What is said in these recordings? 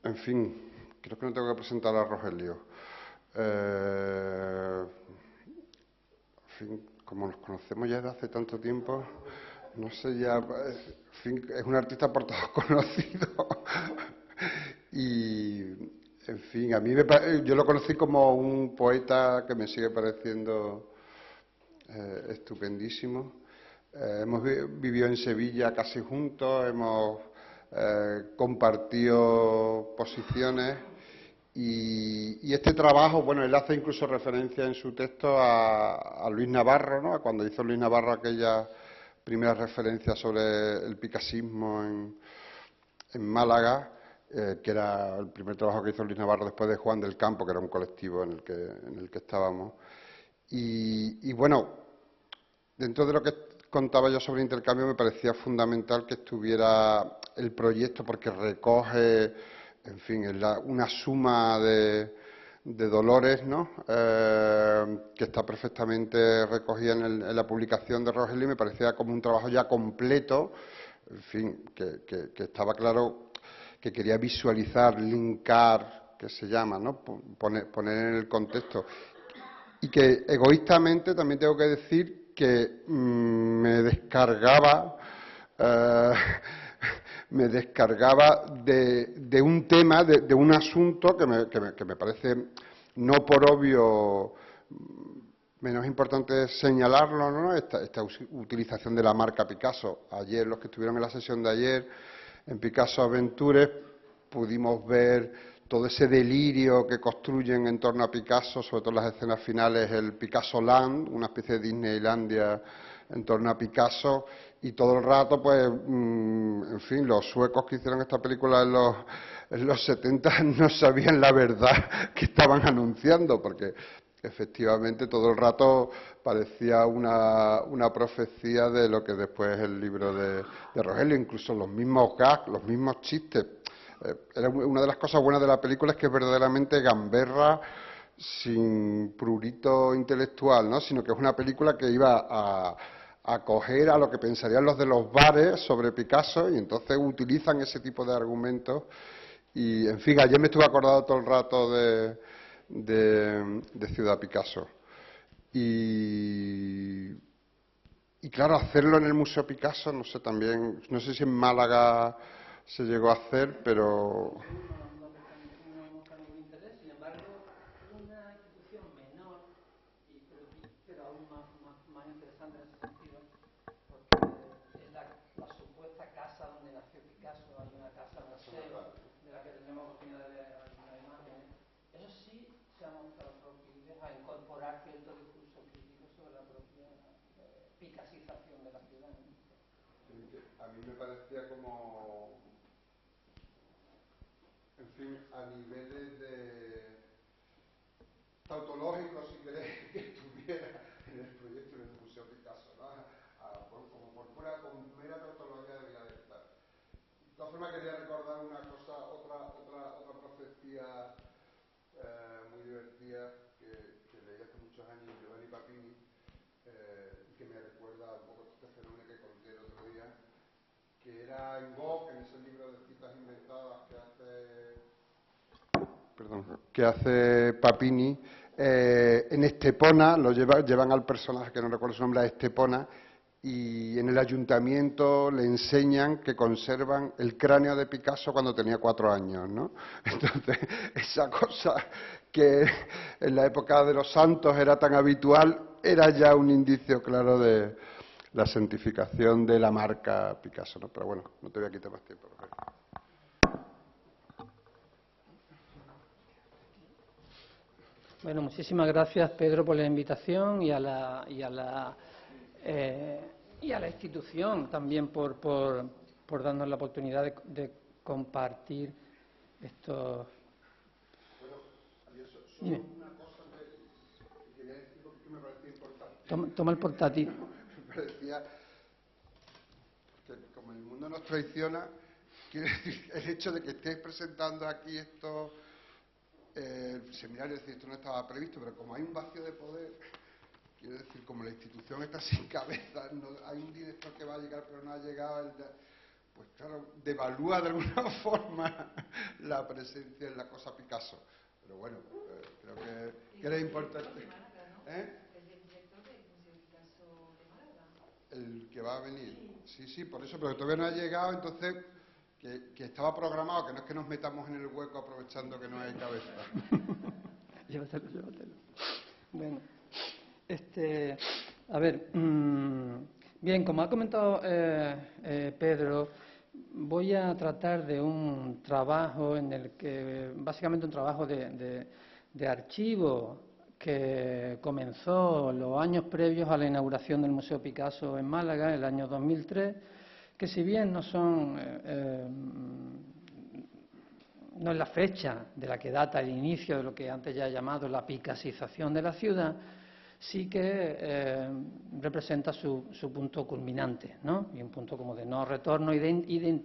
En fin, creo que no tengo que presentar a Rogelio. En fin, como nos conocemos ya desde hace tanto tiempo, no sé ya, en fin, es un artista por todos conocido. Y, en fin, yo lo conocí como un poeta que me sigue pareciendo estupendísimo. Hemos vivido en Sevilla casi juntos, hemos compartido posiciones y este trabajo, bueno, él hace incluso referencia en su texto a Luis Navarro, ¿no? Cuando hizo Luis Navarro aquella primera referencia sobre el picasismo en Málaga, que era el primer trabajo que hizo Luis Navarro después de Juan del Campo, que era un colectivo en el que estábamos. Y bueno, dentro de lo que contaba yo sobre intercambio, me parecía fundamental que estuviera el proyecto porque recoge, en fin, una suma de dolores, ¿no? Que está perfectamente recogida en la publicación de Rogelio y me parecía como un trabajo ya completo, en fin, que estaba claro que quería visualizar, linkar, que se llama, ¿no? Poner en el contexto. Y que egoístamente también tengo que decir que me descargaba eh, me descargaba de un tema, de un asunto que me parece no por obvio menos importante señalarlo, ¿no? Esta utilización de la marca Picasso. Ayer, los que estuvieron en la sesión de ayer, en Picasso Adventures, pudimos ver todo ese delirio que construyen en torno a Picasso, sobre todo en las escenas finales, el Picasso Land, una especie de Disneylandia en torno a Picasso, y todo el rato, pues, en fin, los suecos que hicieron esta película en los 70 no sabían la verdad que estaban anunciando, porque efectivamente todo el rato parecía una profecía de lo que después es el libro de Rogelio, incluso los mismos gags, los mismos chistes. Era una de las cosas buenas de la película es que es verdaderamente gamberra sin prurito intelectual, ¿no? Sino que es una película que iba a acoger a lo que pensarían los de los bares sobre Picasso y entonces utilizan ese tipo de argumentos. Y, en fin, ayer me estuve acordado todo el rato de Ciudad Picasso. Y claro, hacerlo en el Museo Picasso, no sé también, no sé si en Málaga se llegó a hacer, pero No muestra ningún interés. Sin embargo, una institución menor, pero aún más interesante en ese sentido, porque es la supuesta casa donde nació Picasso. Hay una casa museo de la que tendremos oportunidad de ver algunas imágenes. Eso sí se ha mostrado proclive a incorporar cierto discurso crítico sobre la propia picasización de la ciudad. a mí me parecía como, en fin, a niveles de tautológico, si queréis, que estuviera en el proyecto del Museo Picasso, ¿no? Como con mera tautología debería de estar. De todas formas, quería recordar una cosa, otra profecía muy divertida que leí hace muchos años, Giovanni Papini, que me recuerda un poco este fenómeno que conté el otro día, que era en Vogue, en ese libro de citas inventadas que hace Papini, en Estepona, llevan al personaje, que no recuerdo su nombre, a Estepona, y en el ayuntamiento le enseñan que conservan el cráneo de Picasso cuando tenía 4 años, ¿no? Entonces, esa cosa que en la época de los santos era tan habitual, era ya un indicio claro de la santificación de la marca Picasso, ¿no? Pero bueno, no te voy a quitar más tiempo. Bueno, muchísimas gracias, Pedro, por la invitación y a la institución también por darnos la oportunidad de compartir estos. Bueno, y eso, solo una cosa que quería decir que me parecía importante. Toma el portátil. Me parecía que como el mundo nos traiciona, quiere decir el hecho de que estéis presentando aquí esto, el seminario, es decir, esto no estaba previsto, pero como hay un vacío de poder, quiero decir, como la institución está sin cabeza, hay un director que va a llegar pero no ha llegado, pues claro, devalúa de alguna forma la presencia en la cosa Picasso. Pero bueno, creo que era importante. El que va a venir. Sí, por eso, pero todavía no ha llegado, entonces, que estaba programado, que no es que nos metamos en el hueco aprovechando que no hay cabeza. Llévatelo. Bueno, a ver, bien, como ha comentado Pedro, voy a tratar de un trabajo en el que, básicamente un trabajo de archivo que comenzó los años previos a la inauguración del Museo Picasso en Málaga, el año 2003, que si bien no es la fecha de la que data el inicio de lo que antes ya he llamado la picasización de la ciudad, sí que representa su punto culminante, ¿no? Y un punto como de no retorno y de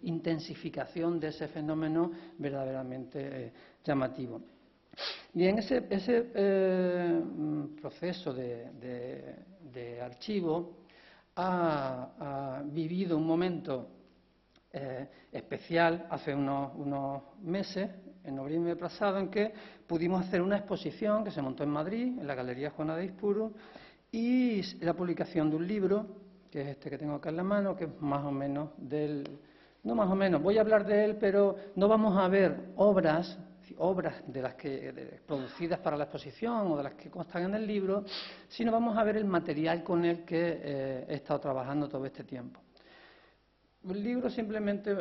intensificación de ese fenómeno verdaderamente llamativo. Bien, ese proceso de archivo ha vivido un momento especial hace unos meses, en noviembre pasado, en que pudimos hacer una exposición que se montó en Madrid, en la Galería Juana de Izpuru, y la publicación de un libro, que es este que tengo acá en la mano, que es más o menos no más o menos, voy a hablar de él, pero no vamos a ver obras de las que producidas para la exposición o de las que constan en el libro, sino vamos a ver el material con el que he estado trabajando todo este tiempo. El libro simplemente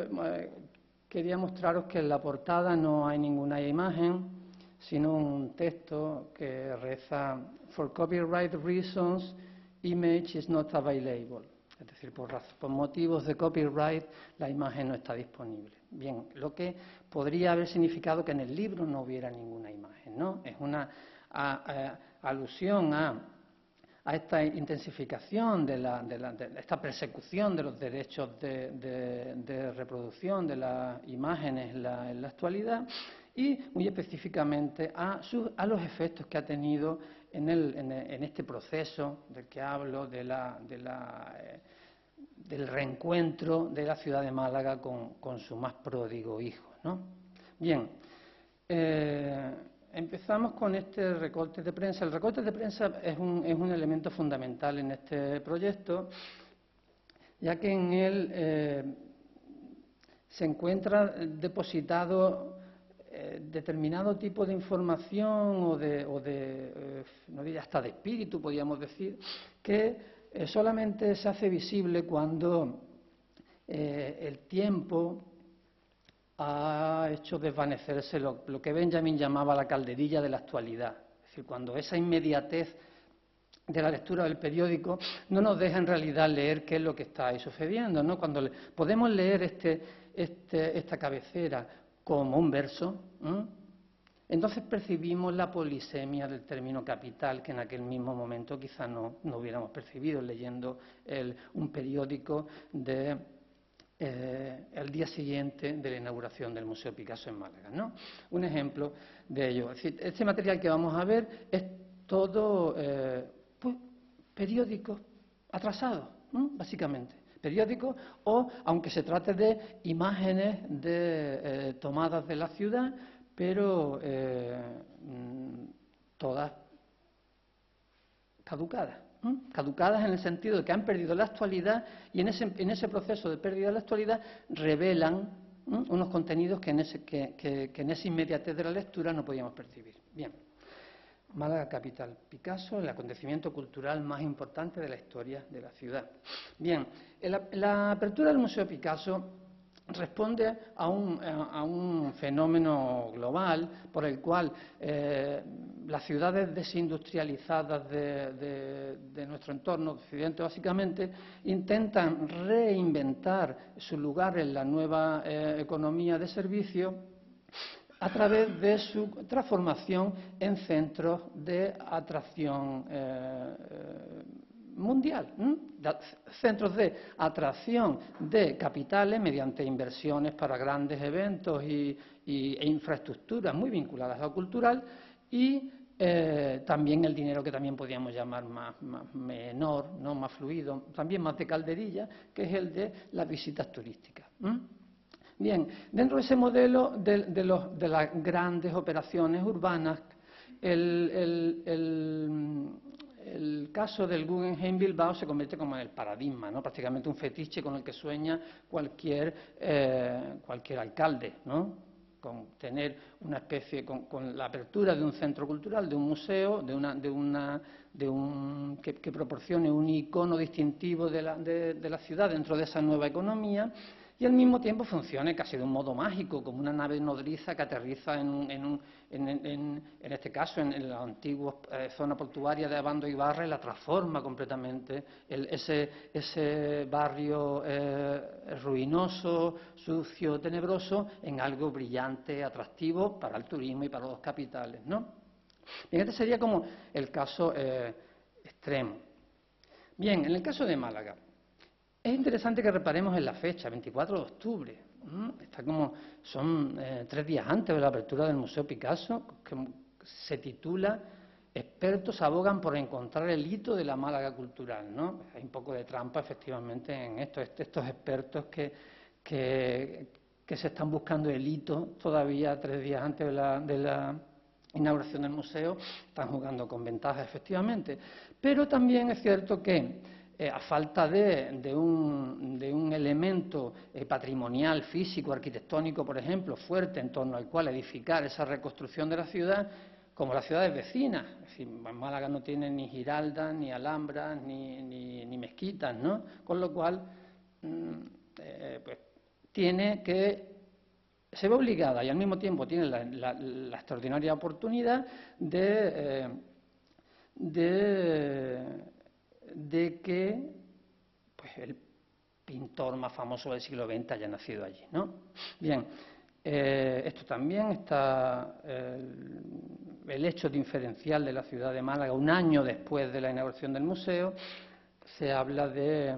quería mostraros que en la portada no hay ninguna imagen, sino un texto que reza "For copyright reasons, image is not available". Es decir, por motivos de copyright, la imagen no está disponible. Bien, lo que podría haber significado que en el libro no hubiera ninguna imagen, ¿no? Es una alusión a esta intensificación de esta persecución de los derechos de reproducción de las imágenes en la actualidad y muy específicamente a los efectos que ha tenido en este proceso del que hablo, del reencuentro de la ciudad de Málaga con su más pródigo hijo, ¿no? Bien, empezamos con este recorte de prensa. El recorte de prensa es un elemento fundamental en este proyecto, ya que en él se encuentra depositado determinado tipo de información no diría hasta de espíritu, podríamos decir, que solamente se hace visible cuando el tiempo ha hecho desvanecerse lo que Benjamin llamaba la calderilla de la actualidad. Es decir, cuando esa inmediatez de la lectura del periódico no nos deja en realidad leer qué es lo que está ahí sucediendo, ¿no? Cuando podemos leer esta cabecera como un verso, entonces percibimos la polisemia del término capital que en aquel mismo momento quizá no hubiéramos percibido leyendo un periódico el día siguiente de la inauguración del Museo Picasso en Málaga, ¿no? Un ejemplo de ello. Es decir, este material que vamos a ver es todo periódico atrasado, básicamente. Periódicos o, aunque se trate de imágenes tomadas de la ciudad, pero todas caducadas. Caducadas en el sentido de que han perdido la actualidad y en ese proceso de pérdida de la actualidad revelan unos contenidos que en esa inmediatez de la lectura no podíamos percibir. Bien. Málaga capital. Picasso, el acontecimiento cultural más importante de la historia de la ciudad. Bien, la apertura del Museo Picasso responde a un fenómeno global por el cual las ciudades desindustrializadas de nuestro entorno occidente básicamente intentan reinventar su lugar en la nueva economía de servicio a través de su transformación en centros de atracción mundial, centros de atracción de capitales mediante inversiones para grandes eventos e infraestructuras muy vinculadas a lo cultural y también el dinero que también podríamos llamar más menor, ¿no? Más fluido, también más de calderilla, que es el de las visitas turísticas. Bien, dentro de ese modelo de las grandes operaciones urbanas, el caso del Guggenheim Bilbao se convierte como en el paradigma, ¿no? Prácticamente un fetiche con el que sueña cualquier alcalde, ¿no? Con tener una especie, con la apertura de un centro cultural, de un museo, que proporcione un icono distintivo de la ciudad dentro de esa nueva economía, y al mismo tiempo funcione casi de un modo mágico, como una nave nodriza que aterriza en este caso en la antigua zona portuaria de Abando y Barra, y la transforma completamente ese barrio ruinoso, sucio, tenebroso, en algo brillante, atractivo para el turismo y para los capitales, ¿no? Bien, este sería como el caso extremo. Bien, en el caso de Málaga, es interesante que reparemos en la fecha, 24 de octubre. Son 3 días antes de la apertura del Museo Picasso, que se titula "Expertos abogan por encontrar el hito de la Málaga cultural", ¿no? Hay un poco de trampa, efectivamente, en estos expertos que se están buscando el hito todavía 3 días antes de la inauguración del museo. Están jugando con ventaja, efectivamente. Pero también es cierto que a falta de un elemento patrimonial, físico, arquitectónico, por ejemplo, fuerte en torno al cual edificar esa reconstrucción de la ciudad, como las ciudades vecinas. Es decir, Málaga no tiene ni Giralda, ni Alhambra, ni mezquitas, ¿no? Con lo cual, pues, se ve obligada y al mismo tiempo tiene la extraordinaria oportunidad de que pues, el pintor más famoso del siglo XX haya nacido allí, ¿no? Bien, esto también está el hecho diferencial de la ciudad de Málaga. Un año después de la inauguración del museo, se habla de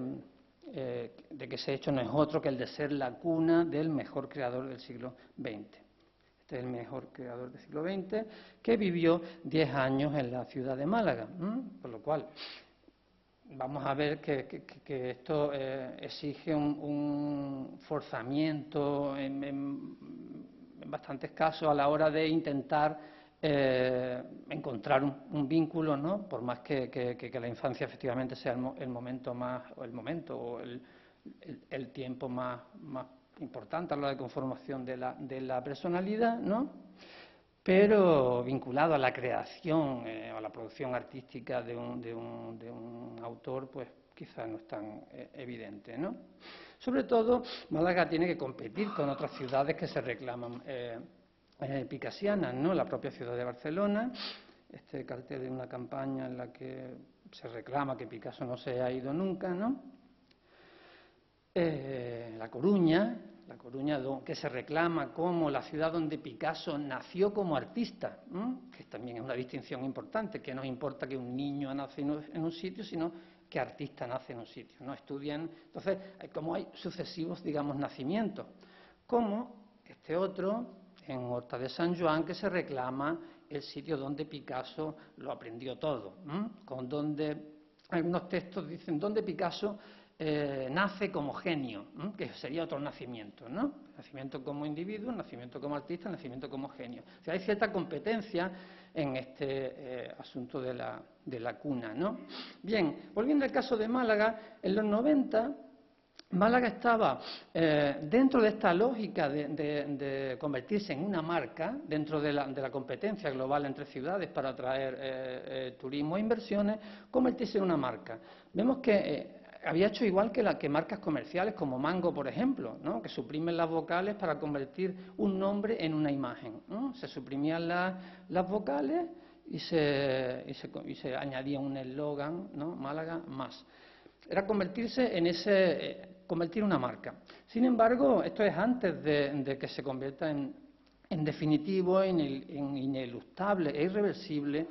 que ese hecho no es otro que el de ser la cuna del mejor creador del siglo XX. Este es el mejor creador del siglo XX, que vivió 10 años en la ciudad de Málaga, por lo cual vamos a ver que esto exige un forzamiento en bastantes casos a la hora de intentar encontrar un vínculo, ¿no? Por más que la infancia efectivamente sea el momento o el tiempo más importante a la hora de conformación de la personalidad, ¿no? Pero vinculado a la creación o a la producción artística de un autor, pues quizás no es tan evidente, ¿no? Sobre todo, Málaga tiene que competir con otras ciudades que se reclaman picasianas, ¿no? La propia ciudad de Barcelona, este cartel de una campaña en la que se reclama que Picasso no se ha ido nunca, ¿no? La Coruña, que se reclama como la ciudad donde Picasso nació como artista, que también es una distinción importante, que no importa que un niño nace en un sitio, sino que artista nace en un sitio, no estudian. Entonces, como hay sucesivos, digamos, nacimientos, como este otro en Horta de San Joan, que se reclama el sitio donde Picasso lo aprendió todo, con donde algunos textos dicen donde Picasso nace como genio, que sería otro nacimiento, ¿no? Nacimiento como individuo, nacimiento como artista, nacimiento como genio. O sea, hay cierta competencia en este asunto de la cuna, ¿no? Bien, volviendo al caso de Málaga, en los 90 Málaga estaba dentro de esta lógica de convertirse en una marca, dentro de la competencia global entre ciudades para atraer turismo e inversiones, convertirse en una marca. Vemos que había hecho igual que marcas comerciales como Mango, por ejemplo, ¿no? Que suprimen las vocales para convertir un nombre en una imagen, ¿no? Se suprimían las vocales y se añadía un eslogan, ¿no? Málaga más. Era convertir una marca. Sin embargo, esto es antes de que se convierta en definitivo, en ineluctable e irreversible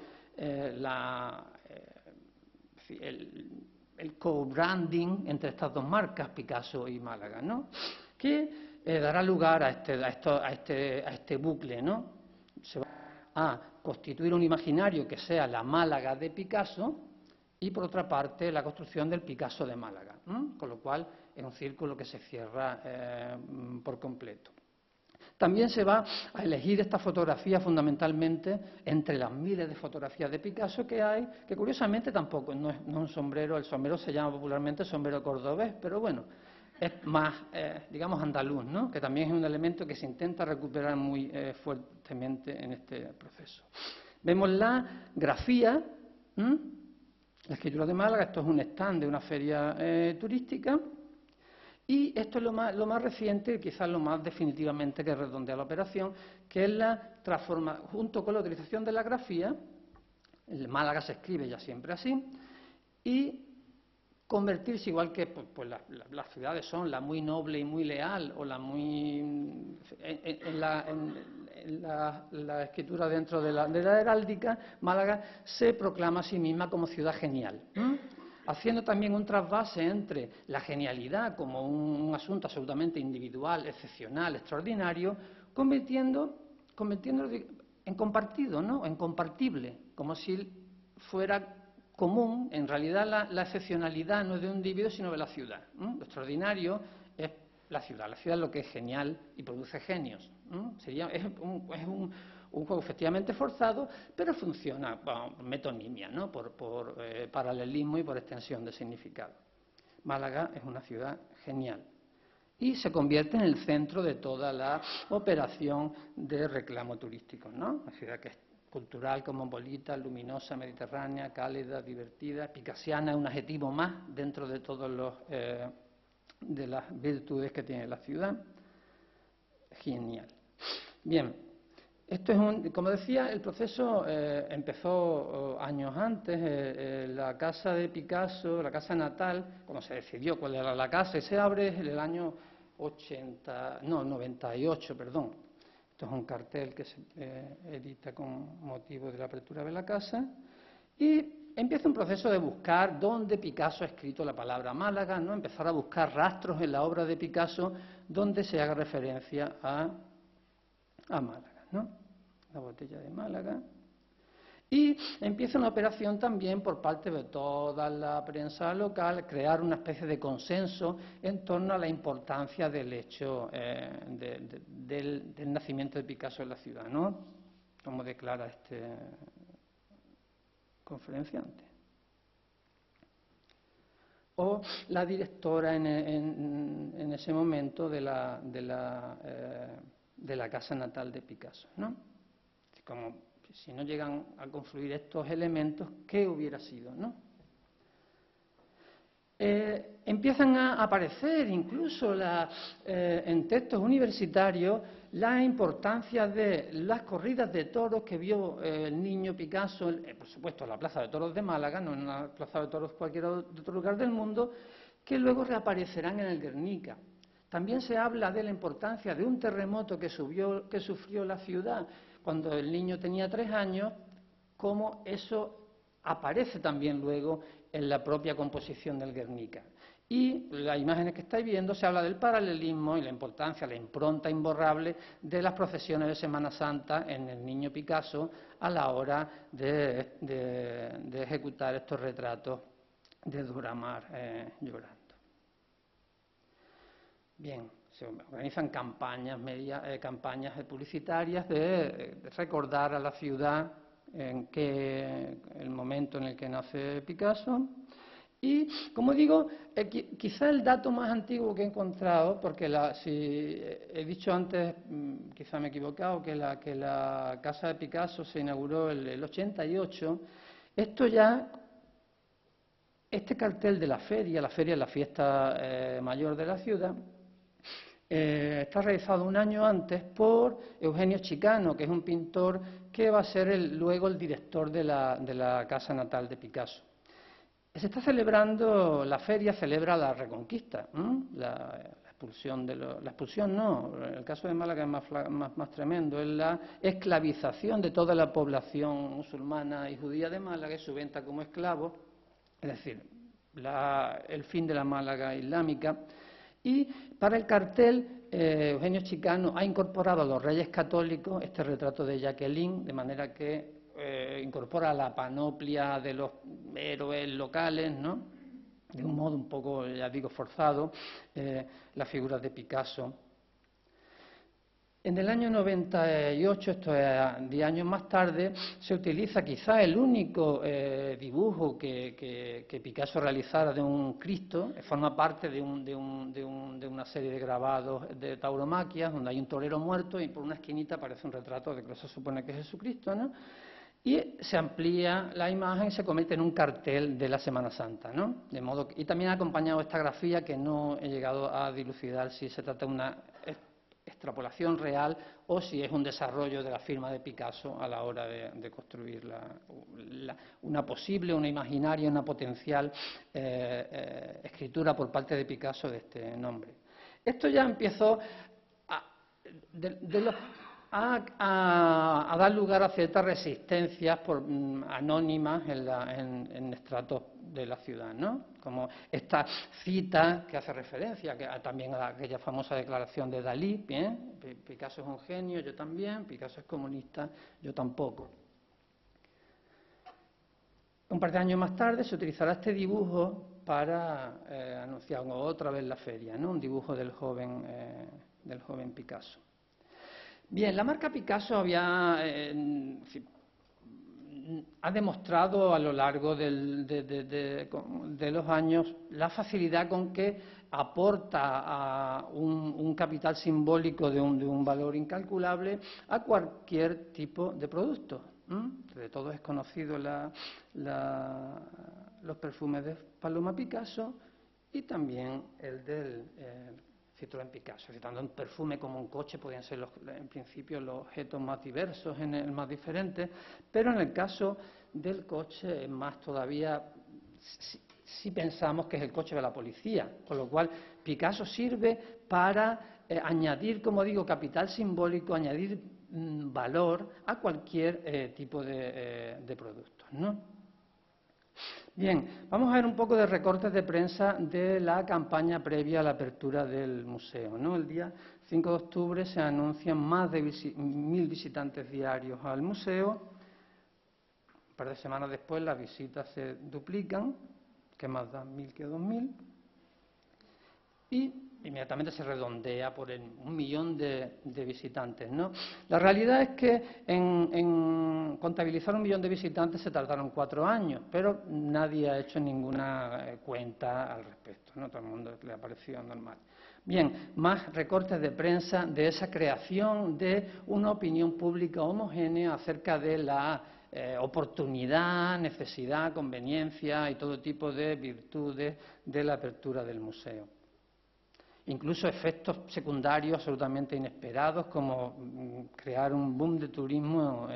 el co-branding entre estas dos marcas, Picasso y Málaga, ¿no? Que dará lugar a este bucle, ¿no? constituir un imaginario que sea la Málaga de Picasso y, por otra parte, la construcción del Picasso de Málaga, con lo cual es un círculo que se cierra por completo. También se va a elegir esta fotografía fundamentalmente entre las miles de fotografías de Picasso que hay, que curiosamente tampoco no es un sombrero, el sombrero se llama popularmente sombrero cordobés, pero bueno, es más, digamos, andaluz, ¿no? Que también es un elemento que se intenta recuperar muy fuertemente en este proceso. Vemos la grafía, la escritura de Málaga, esto es un stand de una feria turística. Y esto es lo más reciente, quizás lo más definitivamente que redondea la operación, que es la transformación, junto con la utilización de la grafía, en Málaga se escribe ya siempre así, y convertirse, igual que pues las ciudades son la muy noble y muy leal, o la muy... en la escritura dentro de la heráldica, Málaga se proclama a sí misma como ciudad genial. Haciendo también un trasvase entre la genialidad como un asunto absolutamente individual, excepcional, extraordinario, convirtiéndolo en compartido, ¿no? En compartible, como si fuera común. En realidad la excepcionalidad no es de un individuo, sino de la ciudad. Lo extraordinario es la ciudad es lo que es genial y produce genios. Es un juego efectivamente forzado, pero funciona, bueno, metonimia, ¿no? Por paralelismo y por extensión de significado. Málaga es una ciudad genial y se convierte en el centro de toda la operación de reclamo turístico, ¿no? Una ciudad que es cultural, cosmopolita, luminosa, mediterránea, cálida, divertida, picasiana, es un adjetivo más dentro de todos los de las virtudes que tiene la ciudad. Genial. Bien. Esto es como decía, el proceso empezó años antes. La casa de Picasso, la casa natal, cuando se decidió cuál era la casa, y se abre en el año 98, perdón. Esto es un cartel que se edita con motivo de la apertura de la casa. Y empieza un proceso de buscar dónde Picasso ha escrito la palabra Málaga, ¿no? Empezar a buscar rastros en la obra de Picasso donde se haga referencia a Málaga, ¿no? La botella de Málaga. Y empieza una operación también por parte de toda la prensa local, crear una especie de consenso en torno a la importancia del hecho del nacimiento de Picasso en la ciudad, ¿no? Como declara este conferenciante. O la directora en ese momento de la casa natal de Picasso, ¿no? Como si no llegan a confluir estos elementos, ¿qué hubiera sido, no? Empiezan a aparecer incluso en textos universitarios la importancia de las corridas de toros que vio el niño Picasso, por supuesto en la Plaza de Toros de Málaga, no en la Plaza de Toros cualquier otro lugar del mundo, que luego reaparecerán en el Guernica. También se habla de la importancia de un terremoto que sufrió la ciudad cuando el niño tenía 3 años, cómo eso aparece también luego en la propia composición del Guernica. Y las imágenes que estáis viendo se habla del paralelismo y la importancia, la impronta imborrable de las procesiones de Semana Santa en el niño Picasso a la hora de ejecutar estos retratos de Duramar llorando. Bien, se organizan campañas publicitarias de recordar a la ciudad el momento en el que nace Picasso. Y, como digo, quizá el dato más antiguo que he encontrado, porque si he dicho antes, quizá me he equivocado, que la casa de Picasso se inauguró en el 88, este cartel de la feria es la fiesta mayor de la ciudad, está realizado un año antes por Eugenio Chicano, que es un pintor que va a ser luego el director de la casa natal de Picasso. Se está celebrando, la feria celebra la Reconquista, la expulsión no, en el caso de Málaga es más tremendo, es la esclavización de toda la población musulmana y judía de Málaga y su venta como esclavos, es decir, el fin de la Málaga islámica. Y para el cartel Eugenio Chicano ha incorporado a los Reyes Católicos este retrato de Jacqueline, de manera que incorpora la panoplia de los héroes locales, ¿no?, de un modo un poco, ya digo, forzado, las figuras de Picasso. En el año 98, esto es 10 años más tarde, se utiliza quizá el único dibujo que Picasso realizara de un Cristo, forma parte de una serie de grabados de tauromaquias, donde hay un torero muerto y por una esquinita aparece un retrato de que se supone que es Jesucristo, ¿no? Y se amplía la imagen y se convierte en un cartel de la Semana Santa, ¿no? De modo y también ha acompañado esta grafía, que no he llegado a dilucidar si se trata de una extrapolación real o si es un desarrollo de la firma de Picasso a la hora de construir una posible, una imaginaria, una potencial escritura por parte de Picasso de este nombre. Esto ya empezó a dar lugar a ciertas resistencias anónimas en estratos de la ciudad, ¿no? Como esta cita que hace referencia también a aquella famosa declaración de Dalí, Picasso es un genio, yo también, Picasso es comunista, yo tampoco. Un par de años más tarde se utilizará este dibujo para anunciar otra vez la feria, ¿no? Un dibujo del joven Picasso. Bien, la marca Picasso ha demostrado a lo largo de los años la facilidad con que aporta a un capital simbólico de un valor incalculable a cualquier tipo de producto. De todos es conocido los perfumes de Paloma Picasso y también el del Citroën Picasso. Tanto un perfume como un coche podían ser en principio los objetos más diversos, más diferentes, pero en el caso del coche es más todavía, si pensamos que es el coche de la policía, con lo cual Picasso sirve para añadir, como digo, capital simbólico, añadir valor a cualquier tipo de productos, ¿no? Bien, vamos a ver un poco de recortes de prensa de la campaña previa a la apertura del museo, ¿no? El día 5 de octubre se anuncian más de 1.000 visitantes diarios al museo. Un par de semanas después las visitas se duplican, que más da 1.000 que 2.000. Y inmediatamente se redondea por 1.000.000 de visitantes, ¿no? La realidad es que en contabilizar 1.000.000 de visitantes se tardaron 4 años, pero nadie ha hecho ninguna cuenta al respecto, ¿no? Todo el mundo le ha parecido normal. Bien, más recortes de prensa de esa creación de una opinión pública homogénea acerca de la oportunidad, necesidad, conveniencia y todo tipo de virtudes de la apertura del museo. Incluso efectos secundarios absolutamente inesperados, como crear un boom de turismo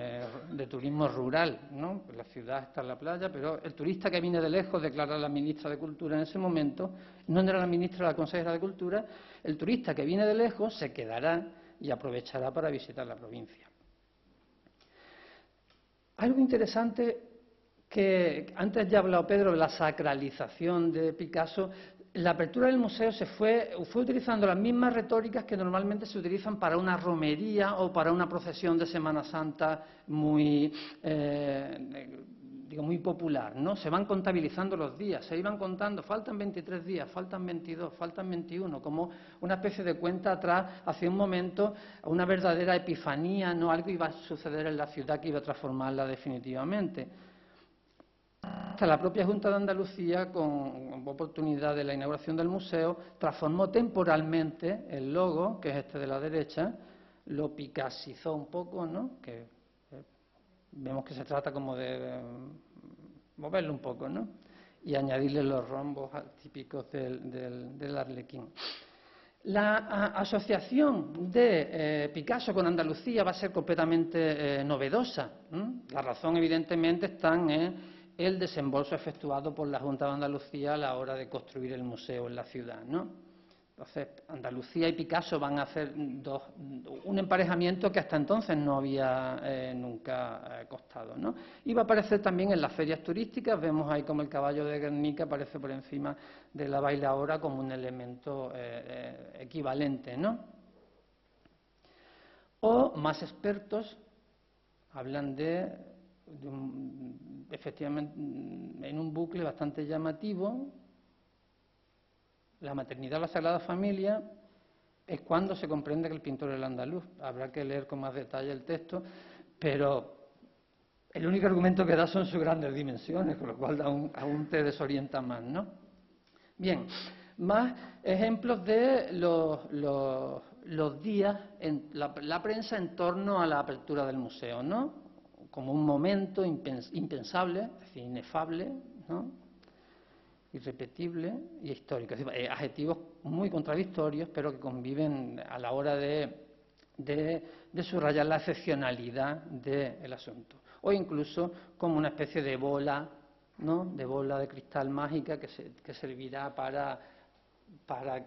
rural, ¿no? La ciudad está en la playa, pero el turista que viene de lejos, declara la ministra de Cultura en ese momento, no era la ministra, la consejera de Cultura, el turista que viene de lejos se quedará y aprovechará para visitar la provincia. Algo interesante que antes ya ha hablado Pedro de la sacralización de Picasso. La apertura del museo fue utilizando las mismas retóricas que normalmente se utilizan para una romería o para una procesión de Semana Santa muy popular, ¿no? Se van contabilizando los días, se iban contando, faltan 23 días, faltan 22, faltan 21, como una especie de cuenta atrás hacia un momento, una verdadera epifanía, ¿no? Algo iba a suceder en la ciudad que iba a transformarla definitivamente. Hasta la propia Junta de Andalucía, con oportunidad de la inauguración del museo, transformó temporalmente el logo, que es este de la derecha, lo picasizó un poco, ¿no? Que vemos que se trata como de moverlo un poco, ¿no? Y añadirle los rombos típicos del arlequín. La asociación de Picasso con Andalucía va a ser completamente novedosa. La razón, evidentemente, está en el desembolso efectuado por la Junta de Andalucía a la hora de construir el museo en la ciudad, ¿no? Entonces, Andalucía y Picasso van a hacer un emparejamiento que hasta entonces no había nunca costado, ¿no? Y va a aparecer también en las ferias turísticas. Vemos ahí como el caballo de Guernica aparece por encima de la bailaora como un elemento equivalente, ¿no? O más expertos hablan efectivamente, en un bucle bastante llamativo, la maternidad o la Sagrada Familia es cuando se comprende que el pintor es el andaluz. Habrá que leer con más detalle el texto, pero el único argumento que da son sus grandes dimensiones, con lo cual aún te desorienta más, ¿no? Bien, más ejemplos de los días en la prensa en torno a la apertura del museo, ¿no? Como un momento impensable, es decir, inefable, ¿no? Irrepetible y histórico. Es decir, adjetivos muy contradictorios, pero que conviven a la hora de subrayar la excepcionalidad del asunto. O incluso como una especie de bola, ¿no? De bola de cristal mágica que servirá para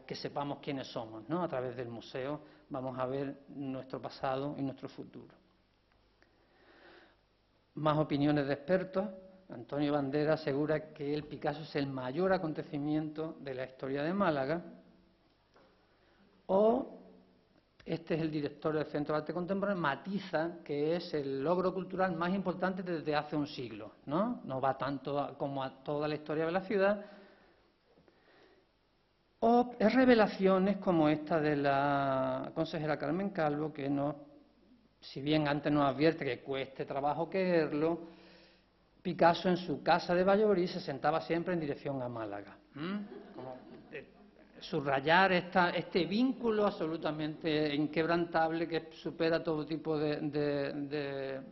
que sepamos quiénes somos, ¿no? A través del museo vamos a ver nuestro pasado y nuestro futuro. Más opiniones de expertos. Antonio Bandera asegura que el Picasso es el mayor acontecimiento de la historia de Málaga. O este es el director del Centro de Arte Contemporáneo, matiza que es el logro cultural más importante desde hace un siglo, ¿no? No va tanto como a toda la historia de la ciudad. O revelaciones como esta de la consejera Carmen Calvo, que si bien antes nos advierte que cueste trabajo creerlo, Picasso en su casa de Valladolid se sentaba siempre en dirección a Málaga. Como subrayar este vínculo absolutamente inquebrantable que supera todo tipo de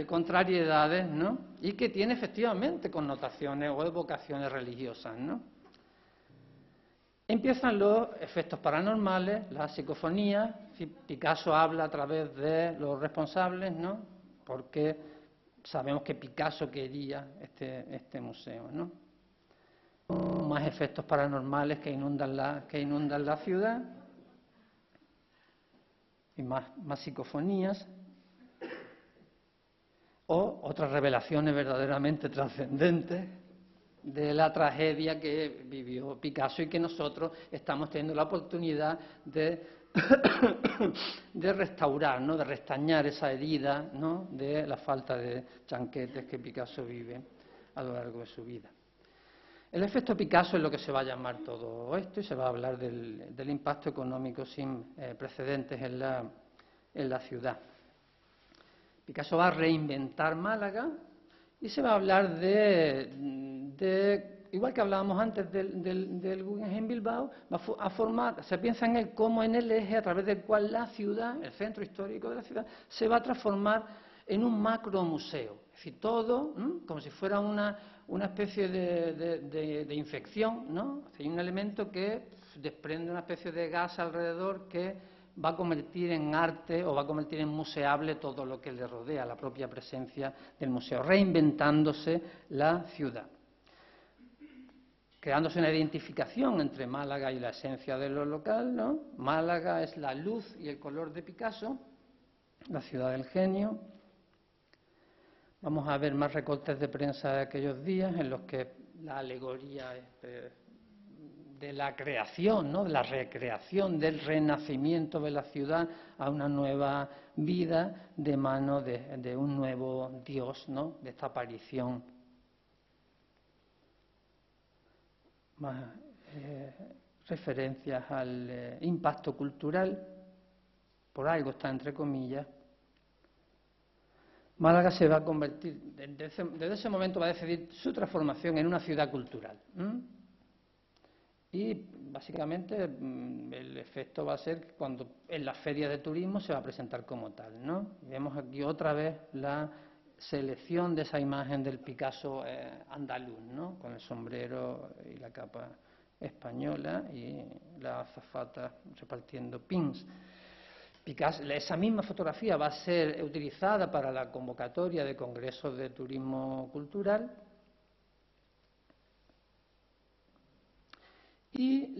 contrariedades, ¿no? Y que tiene efectivamente connotaciones o evocaciones religiosas, ¿no? Empiezan los efectos paranormales, las psicofonías. Picasso habla a través de los responsables, ¿no? Porque sabemos que Picasso quería este museo, ¿no? Más efectos paranormales que inundan la ciudad y más psicofonías. O otras revelaciones verdaderamente trascendentes de la tragedia que vivió Picasso y que nosotros estamos teniendo la oportunidad de restaurar, ¿no? De restañar esa herida, ¿no? De la falta de chanquetes que Picasso vive a lo largo de su vida. El efecto Picasso es lo que se va a llamar todo esto y se va a hablar del impacto económico sin precedentes en la ciudad. Picasso va a reinventar Málaga y se va a hablar igual que hablábamos antes del Guggenheim Bilbao, se piensa en él como en el eje a través del cual la ciudad, el centro histórico de la ciudad, se va a transformar en un macromuseo. Es decir, todo como si fuera una especie de infección, ¿no? Hay un elemento que desprende una especie de gas alrededor que va a convertir en arte o va a convertir en museable todo lo que le rodea, la propia presencia del museo, reinventándose la ciudad, creándose una identificación entre Málaga y la esencia de lo local, ¿no? Málaga es la luz y el color de Picasso, la ciudad del genio. Vamos a ver más recortes de prensa de aquellos días en los que la alegoría de la creación, ¿no? De la recreación, del renacimiento de la ciudad a una nueva vida de mano de un nuevo Dios, ¿no? De esta aparición. Más referencias al impacto cultural, por algo está entre comillas. Málaga se va a convertir, desde ese momento va a decidir su transformación en una ciudad cultural. Y básicamente el efecto va a ser cuando en las ferias de turismo se va a presentar como tal, ¿no? Vemos aquí otra vez la selección de esa imagen del Picasso andaluz, ¿no? Con el sombrero y la capa española y la azafata repartiendo pins. Picasso, esa misma fotografía va a ser utilizada para la convocatoria de congresos de turismo cultural. Y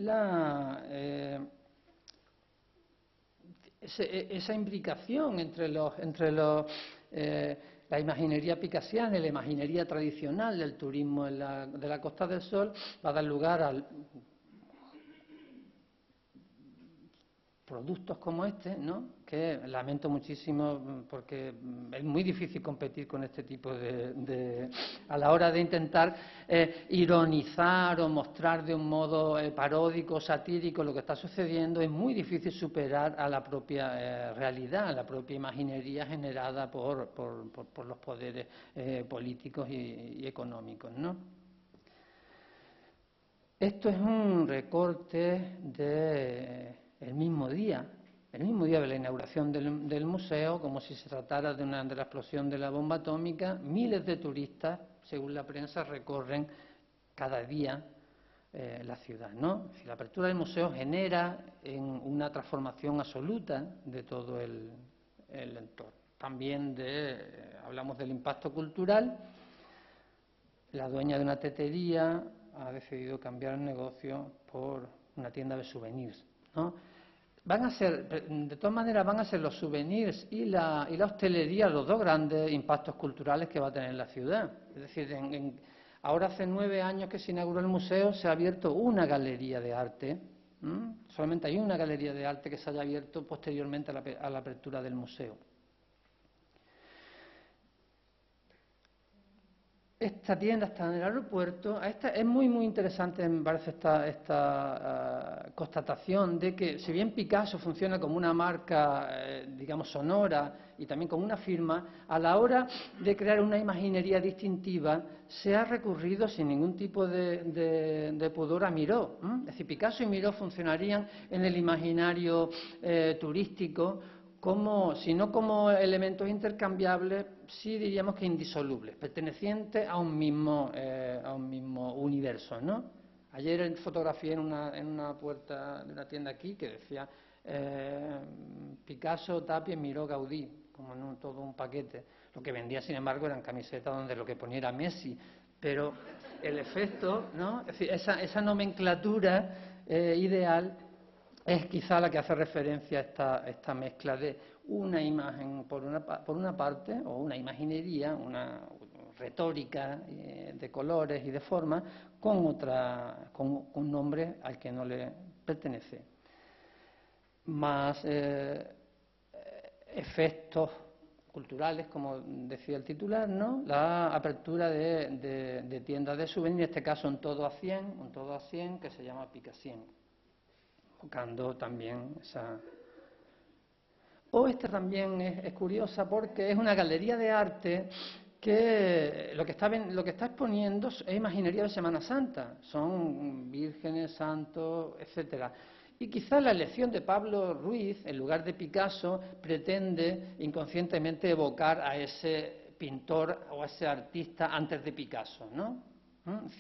esa imbricación entre la imaginería picasiana y la imaginería tradicional del turismo de la Costa del Sol va a dar lugar productos como este, ¿no? Que lamento muchísimo porque es muy difícil competir con este tipo a la hora de intentar ironizar o mostrar de un modo paródico, satírico lo que está sucediendo. Es muy difícil superar a la propia realidad, a la propia imaginería generada por los poderes políticos y económicos, ¿no? Esto es un recorte del mismo día de la inauguración del museo, como si se tratara de la explosión de la bomba atómica. Miles de turistas, según la prensa, recorren cada día la ciudad, ¿no? La apertura del museo genera una transformación absoluta de todo el entorno. También hablamos del impacto cultural. La dueña de una tetería ha decidido cambiar el negocio por una tienda de souvenirs, ¿no? De todas maneras, van a ser los souvenirs y la hostelería los dos grandes impactos culturales que va a tener la ciudad. Es decir, ahora hace 9 años que se inauguró el museo, se ha abierto una galería de arte. Solamente hay una galería de arte que se haya abierto posteriormente a la apertura del museo. Esta tienda está en el aeropuerto. Es muy interesante, me parece, esta constatación de que, si bien Picasso funciona como una marca, digamos, sonora y también como una firma, a la hora de crear una imaginería distintiva se ha recurrido sin ningún tipo de pudor a Miró. Es decir, Picasso y Miró funcionarían en el imaginario turístico si no como elementos intercambiables, sí diríamos que indisolubles, pertenecientes a un mismo universo, ¿no? Ayer fotografié en una puerta de una tienda aquí que decía Picasso, Tapia, Miró, Gaudí, como en todo un paquete. Lo que vendía, sin embargo, eran camisetas donde lo que ponía era Messi, pero el efecto, ¿no? Es decir, esa nomenclatura ideal es quizá la que hace referencia a esta mezcla de una imagen por una parte, o una imaginería, una retórica de colores y de formas, con un nombre al que no le pertenece. Más efectos culturales, como decía el titular, ¿no? La apertura de tiendas de souvenirs, en este caso un todo a 100, que se llama Picassien, buscando también esa. Esta también es curiosa porque es una galería de arte que lo que está exponiendo es imaginería de Semana Santa, son vírgenes, santos, etcétera. Y quizá la elección de Pablo Ruiz, en lugar de Picasso, pretende inconscientemente evocar a ese pintor o a ese artista antes de Picasso, ¿no?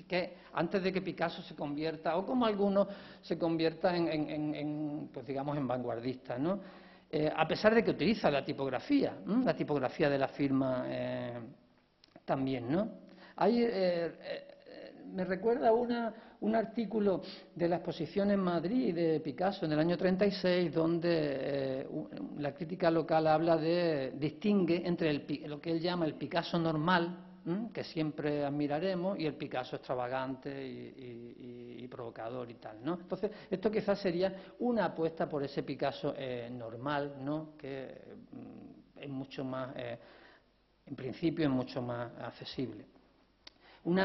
Que antes de que Picasso se convierta, o como algunos se convierta pues digamos, en vanguardista, ¿no? A pesar de que utiliza la tipografía de la firma también, ¿no? Me recuerda un artículo de la exposición en Madrid de Picasso en el año 36, donde la crítica local distingue entre lo que él llama el Picasso normal, que siempre admiraremos, y el Picasso extravagante y provocador y tal, ¿no? Entonces, esto quizás sería una apuesta por ese Picasso normal, ¿no? Que es mucho más, en principio, es mucho más accesible. Un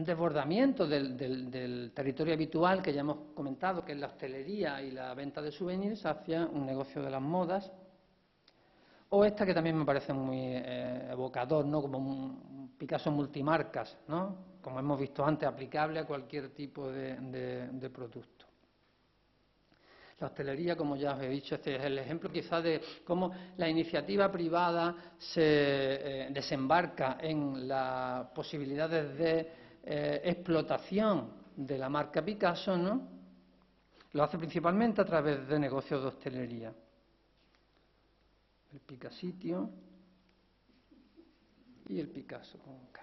desbordamiento del territorio habitual que ya hemos comentado, que es la hostelería y la venta de souvenirs, hacia un negocio de las modas. O esta que también me parece muy evocador, ¿no? Como un Picasso multimarcas, ¿no? Como hemos visto antes, aplicable a cualquier tipo de producto. La hostelería, como ya os he dicho, este es el ejemplo quizás de cómo la iniciativa privada se desembarca en las posibilidades de explotación de la marca Picasso, ¿no? Lo hace principalmente a través de negocios de hostelería. El Picasitio y el Picasso con K.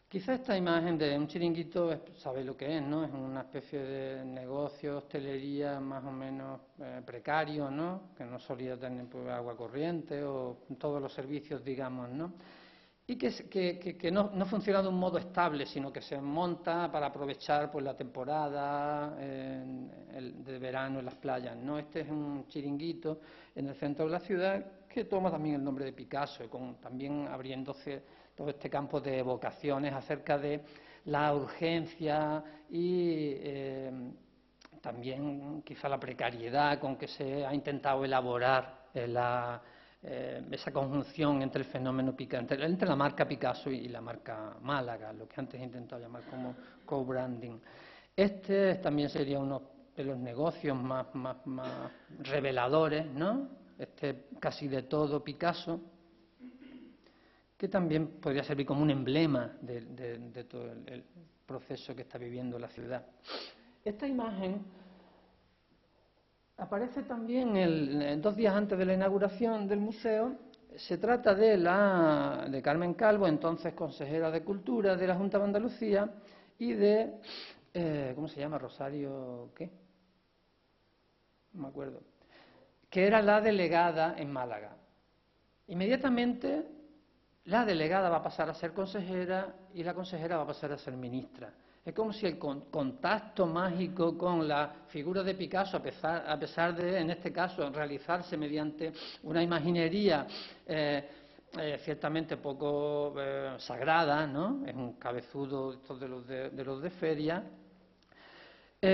Quizá esta imagen de un chiringuito, sabéis lo que es, ¿no? Es una especie de negocio, hostelería más o menos precario, ¿no? Que no solía tener pues, agua corriente o todos los servicios, digamos, ¿no? y que no funciona de un modo estable, sino que se monta para aprovechar pues, la temporada de verano en las playas, ¿no? Este es un chiringuito en el centro de la ciudad que toma también el nombre de Picasso, también abriéndose todo este campo de evocaciones acerca de la urgencia y también quizá la precariedad con que se ha intentado elaborar esa conjunción entre el fenómeno entre la marca Picasso y la marca Málaga, lo que antes he intentado llamar como co-branding. Este también sería uno de los negocios más reveladores, ¿no? Este casi de todo Picasso, que también podría servir como un emblema de todo el proceso que está viviendo la ciudad. Esta imagen aparece también 2 días antes de la inauguración del museo. Se trata de Carmen Calvo, entonces consejera de Cultura de la Junta de Andalucía, y de, ¿cómo se llama? Rosario, ¿qué? No me acuerdo. Que era la delegada en Málaga. Inmediatamente la delegada va a pasar a ser consejera y la consejera va a pasar a ser ministra. Es como si el contacto mágico con la figura de Picasso, a pesar de, en este caso, realizarse mediante una imaginería ciertamente poco sagrada, ¿no? Es un cabezudo de los de feria,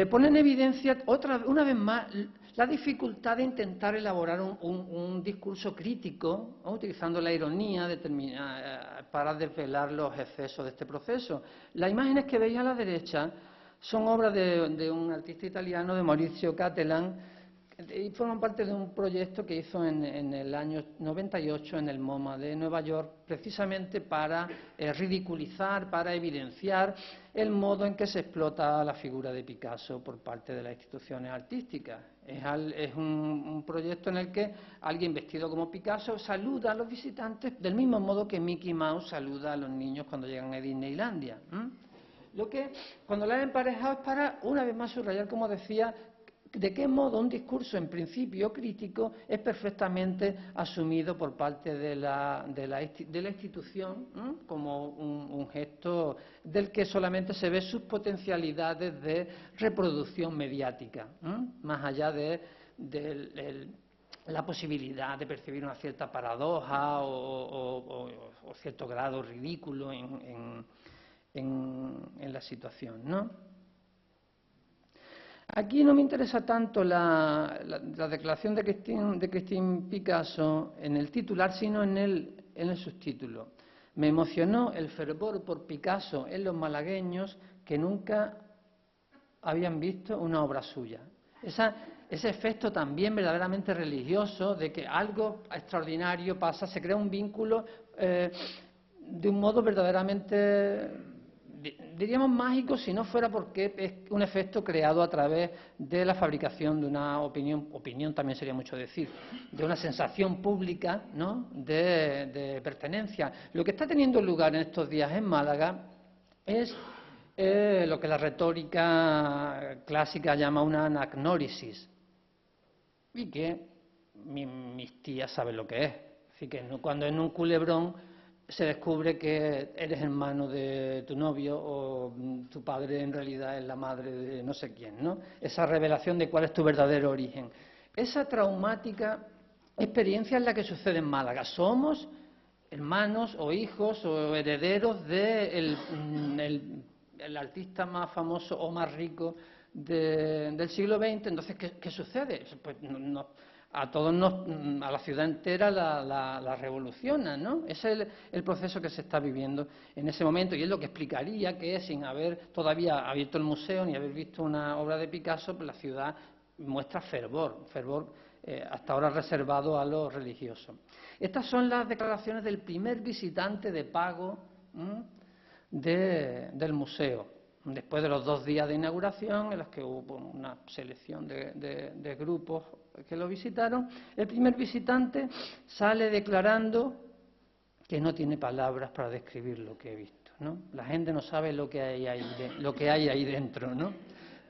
pone en evidencia una vez más la dificultad de intentar elaborar un discurso crítico, ¿no? Utilizando la ironía para desvelar los excesos de este proceso. Las imágenes que veis a la derecha son obras de un artista italiano, de Maurizio Cattelan, y forman parte de un proyecto que hizo en el año 98 en el MoMA de Nueva York, precisamente para ridiculizar, para evidenciar el modo en que se explota la figura de Picasso por parte de las instituciones artísticas. Es un proyecto en el que alguien vestido como Picasso saluda a los visitantes del mismo modo que Mickey Mouse saluda a los niños cuando llegan a Disneylandia. Lo que, cuando la he emparejado, es para, una vez más, subrayar, como decía, de qué modo un discurso en principio crítico es perfectamente asumido por parte de la institución, ¿eh? Como un gesto del que solamente se ve sus potencialidades de reproducción mediática, ¿eh? Más allá de la posibilidad de percibir una cierta paradoja o cierto grado ridículo en la situación, ¿no? Aquí no me interesa tanto la declaración de Christine Picasso en el titular, sino en el subtítulo. Me emocionó el fervor por Picasso en los malagueños que nunca habían visto una obra suya. Ese efecto también verdaderamente religioso de que algo extraordinario pasa, se crea un vínculo de un modo verdaderamente, diríamos, mágico, si no fuera porque es un efecto creado a través de la fabricación de una opinión también sería mucho decir, de una sensación pública, ¿no? de pertenencia. Lo que está teniendo lugar en estos días en Málaga es lo que la retórica clásica llama una anagnórisis, y que mis tías saben lo que es. Así que cuando en un culebrón se descubre que eres hermano de tu novio o tu padre en realidad es la madre de no sé quién, ¿no? Esa revelación de cuál es tu verdadero origen. Esa traumática experiencia es la que sucede en Málaga. Somos hermanos o hijos o herederos del artista más famoso o más rico del siglo XX. Entonces, ¿qué sucede? Pues a la ciudad entera la revoluciona, ¿no? Ese es el proceso que se está viviendo en ese momento, y es lo que explicaría que, sin haber todavía abierto el museo ni haber visto una obra de Picasso, pues la ciudad muestra fervor hasta ahora reservado a los religiosos. Estas son las declaraciones del primer visitante de pago del museo, después de los 2 días de inauguración, en los que hubo una selección de grupos que lo visitaron. El primer visitante sale declarando que no tiene palabras para describir lo que he visto, ¿no? La gente no sabe lo que hay ahí dentro, ¿no?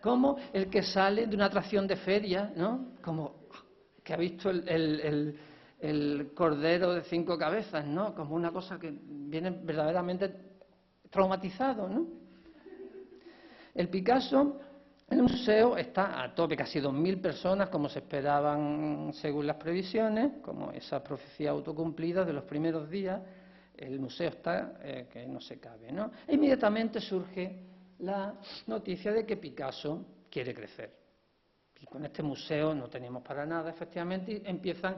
Como el que sale de una atracción de feria, ¿no? Como que ha visto el cordero de 5 cabezas, ¿no? Como una cosa que viene verdaderamente traumatizado, ¿no? El Picasso, el museo está a tope, casi 2.000 personas, como se esperaban según las previsiones, como esa profecía autocumplida de los primeros días. El museo está que no se cabe, ¿no? E inmediatamente surge la noticia de que Picasso quiere crecer. Y con este museo no tenemos para nada, efectivamente, y empiezan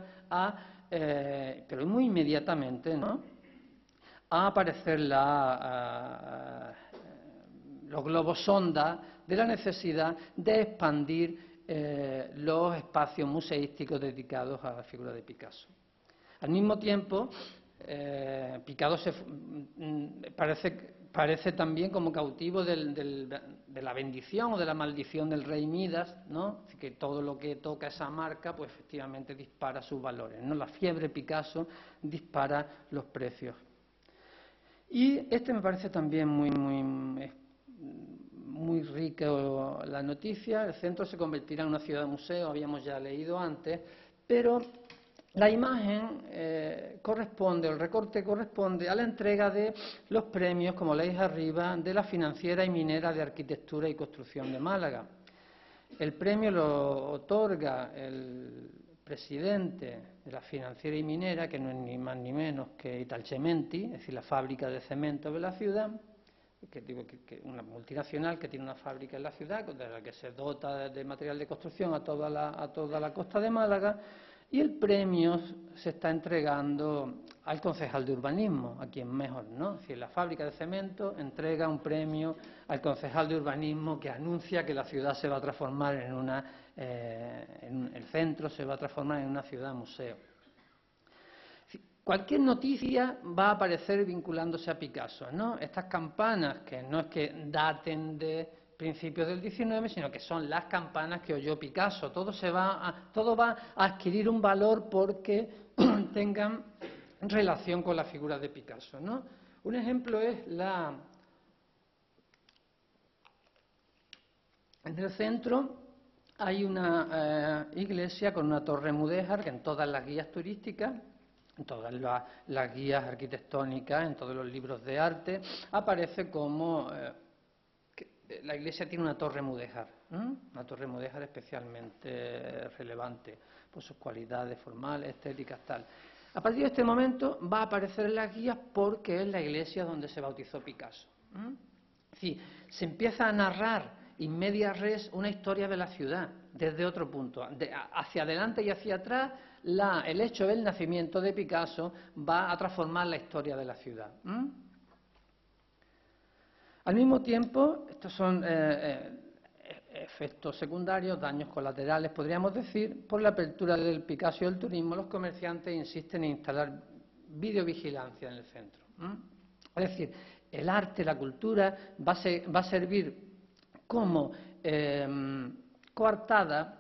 pero muy inmediatamente, ¿no?, a aparecer los globos sonda de la necesidad de expandir los espacios museísticos dedicados a la figura de Picasso. Al mismo tiempo, Picasso parece también como cautivo de la bendición o de la maldición del rey Midas, ¿no? Que todo lo que toca esa marca, pues efectivamente dispara sus valores, ¿no? La fiebre Picasso dispara los precios. Y me parece también muy rica la noticia. El centro se convertirá en una ciudad museo, habíamos ya leído antes, pero la imagen el recorte corresponde a la entrega de los premios, como leéis arriba, de la Financiera y Minera de Arquitectura y Construcción de Málaga. El premio lo otorga el presidente de la Financiera y Minera, que no es ni más ni menos que Italcementi, es decir, la fábrica de cemento de la ciudad, que una multinacional que tiene una fábrica en la ciudad, de la que se dota de material de construcción a toda la costa de Málaga, y el premio se está entregando al concejal de urbanismo, a quien mejor, ¿no? Es decir, la fábrica de cemento entrega un premio al concejal de urbanismo que anuncia que la ciudad se va a transformar el centro se va a transformar en una ciudad museo. Cualquier noticia va a aparecer vinculándose a Picasso, ¿no? Estas campanas, que no es que daten de principios del XIX, sino que son las campanas que oyó Picasso. Todo va a adquirir un valor porque tengan relación con la figura de Picasso, ¿no? Un ejemplo es en el centro hay una iglesia con una torre mudéjar que en todas las guías turísticas, en todas las guías arquitectónicas, en todos los libros de arte, aparece como la iglesia tiene una torre mudéjar, una torre mudéjar especialmente relevante por sus cualidades formales, estéticas, tal. A partir de este momento va a aparecer en las guías porque es la iglesia donde se bautizó Picasso. Es decir, se empieza a narrar in media res una historia de la ciudad desde otro punto. Hacia adelante y hacia atrás, el hecho del nacimiento de Picasso va a transformar la historia de la ciudad. Al mismo tiempo, estos son efectos secundarios, daños colaterales, podríamos decir. Por la apertura del Picasso y el turismo, los comerciantes insisten en instalar videovigilancia en el centro. Es decir, el arte, la cultura va a servir como coartada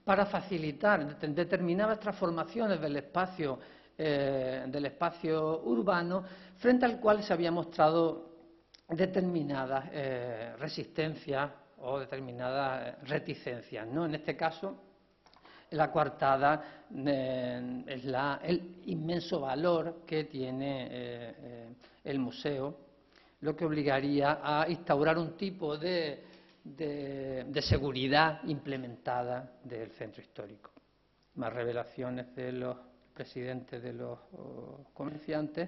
para facilitar determinadas transformaciones del espacio urbano, frente al cual se había mostrado determinadas resistencias o determinadas reticencias, ¿no? En este caso, la coartada es el inmenso valor que tiene el museo, lo que obligaría a instaurar un tipo de seguridad implementada del centro histórico. Más revelaciones de los presidentes de los comerciantes,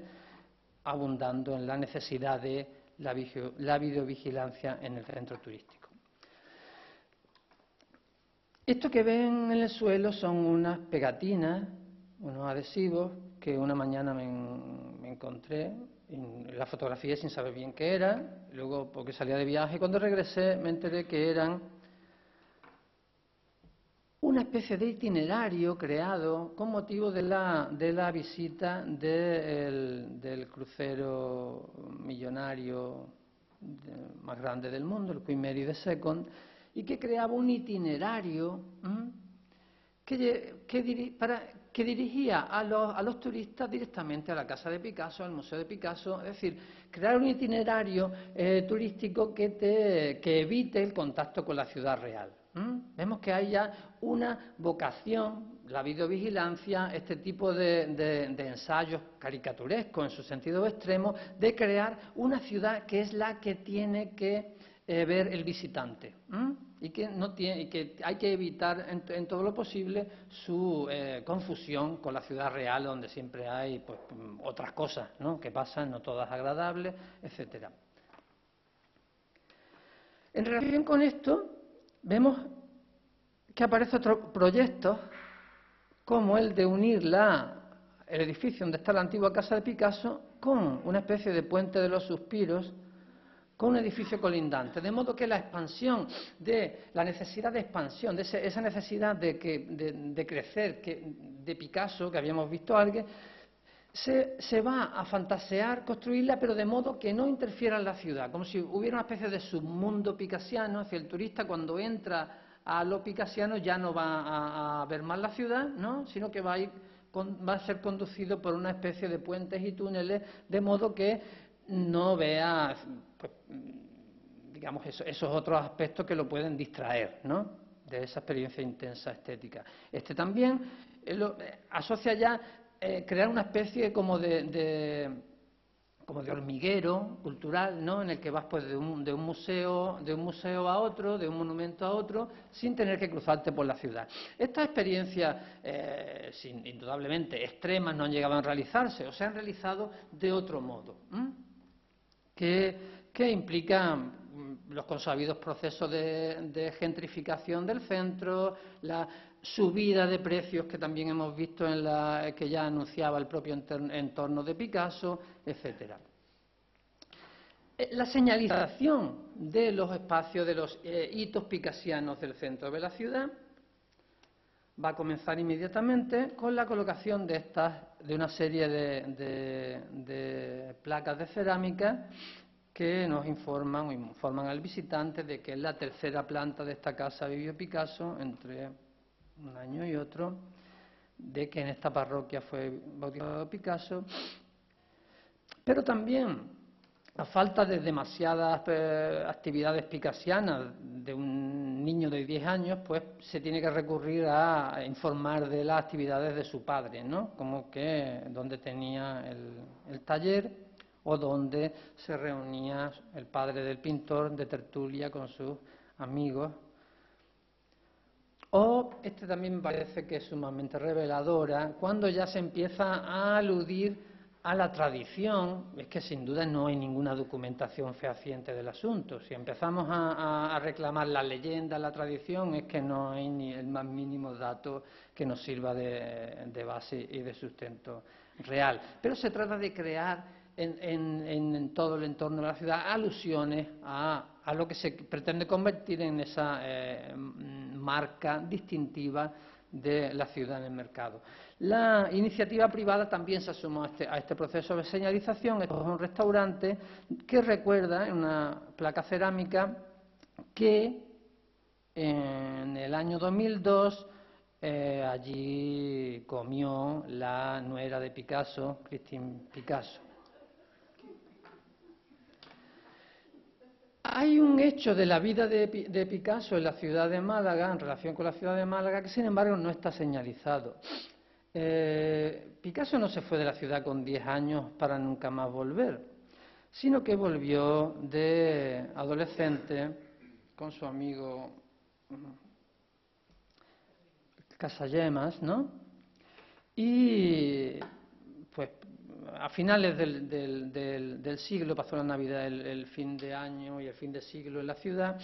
abundando en la necesidad de la videovigilancia en el centro turístico. Esto que ven en el suelo son unas pegatinas, unos adhesivos que una mañana me encontré en la fotografía sin saber bien qué era. Luego, porque salía de viaje, cuando regresé me enteré que eran una especie de itinerario creado con motivo de la visita del crucero millonario más grande del mundo, el Queen Mary II, y que creaba un itinerario que dirigía a los turistas directamente a la casa de Picasso, al Museo de Picasso. Es decir, crear un itinerario turístico que evite el contacto con la ciudad real. Vemos que hay ya una vocación, la videovigilancia, este tipo de ensayos caricaturescos en su sentido extremo, de crear una ciudad que es la que tiene que ver el visitante, y que hay que evitar en todo lo posible su confusión con la ciudad real, donde siempre hay pues, otras cosas, ¿no?, que pasan, no todas agradables, etcétera. En relación con esto, vemos que aparecen otros proyectos, como el de unir el edificio donde está la antigua casa de Picasso con una especie de puente de los suspiros, con un edificio colindante, de modo que la expansión, la necesidad de expansión, esa necesidad de crecer de Picasso, que habíamos visto alguien, se va a fantasear construirla, pero de modo que no interfiera en la ciudad, como si hubiera una especie de submundo picasiano. Hacia el turista, cuando entra a lo picasiano, ya no va a ver más la ciudad, ¿no?, sino que va a ser conducido por una especie de puentes y túneles, de modo que no vea, pues, digamos, esos otros aspectos que lo pueden distraer, ¿no?, de esa experiencia intensa estética. También asocia ya crear una especie como de hormiguero cultural, ¿no?, en el que vas pues de un museo a otro, de un monumento a otro, sin tener que cruzarte por la ciudad. Estas experiencias, indudablemente extremas, no han llegado a realizarse, o se han realizado de otro modo, que implican los consabidos procesos de gentrificación del centro, la subida de precios que también hemos visto que ya anunciaba el propio entorno de Picasso, etcétera. La señalización de los espacios, de los hitos picasianos del centro de la ciudad, va a comenzar inmediatamente con la colocación de una serie de placas de cerámica que nos informan al visitante de que en la tercera planta de esta casa vivió Picasso entre un año y otro, de que en esta parroquia fue bautizado Picasso, pero también a falta de demasiadas actividades picasianas de un niño de 10 años, pues se tiene que recurrir a informar de las actividades de su padre, ¿no?, como que donde tenía el taller o donde se reunía el padre del pintor de tertulia con sus amigos. O también me parece que es sumamente reveladora, cuando ya se empieza a aludir a la tradición. Es que sin duda no hay ninguna documentación fehaciente del asunto. Si empezamos a reclamar la leyenda, la tradición, es que no hay ni el más mínimo dato que nos sirva de base y de sustento real. Pero se trata de crear en todo el entorno de la ciudad alusiones a lo que se pretende convertir en esa marca distintiva de la ciudad en el mercado. La iniciativa privada también se asomó a este proceso de señalización. Esto es un restaurante que recuerda, en una placa cerámica, que en el año 2002 allí comió la nuera de Picasso, Christine Picasso. Hay un hecho de la vida de Picasso en la ciudad de Málaga, en relación con la ciudad de Málaga, que sin embargo no está señalizado. Picasso no se fue de la ciudad con 10 años para nunca más volver, sino que volvió de adolescente con su amigo Casagemas, ¿no? Y pues a finales del siglo, pasó la Navidad, el fin de año y el fin de siglo en la ciudad,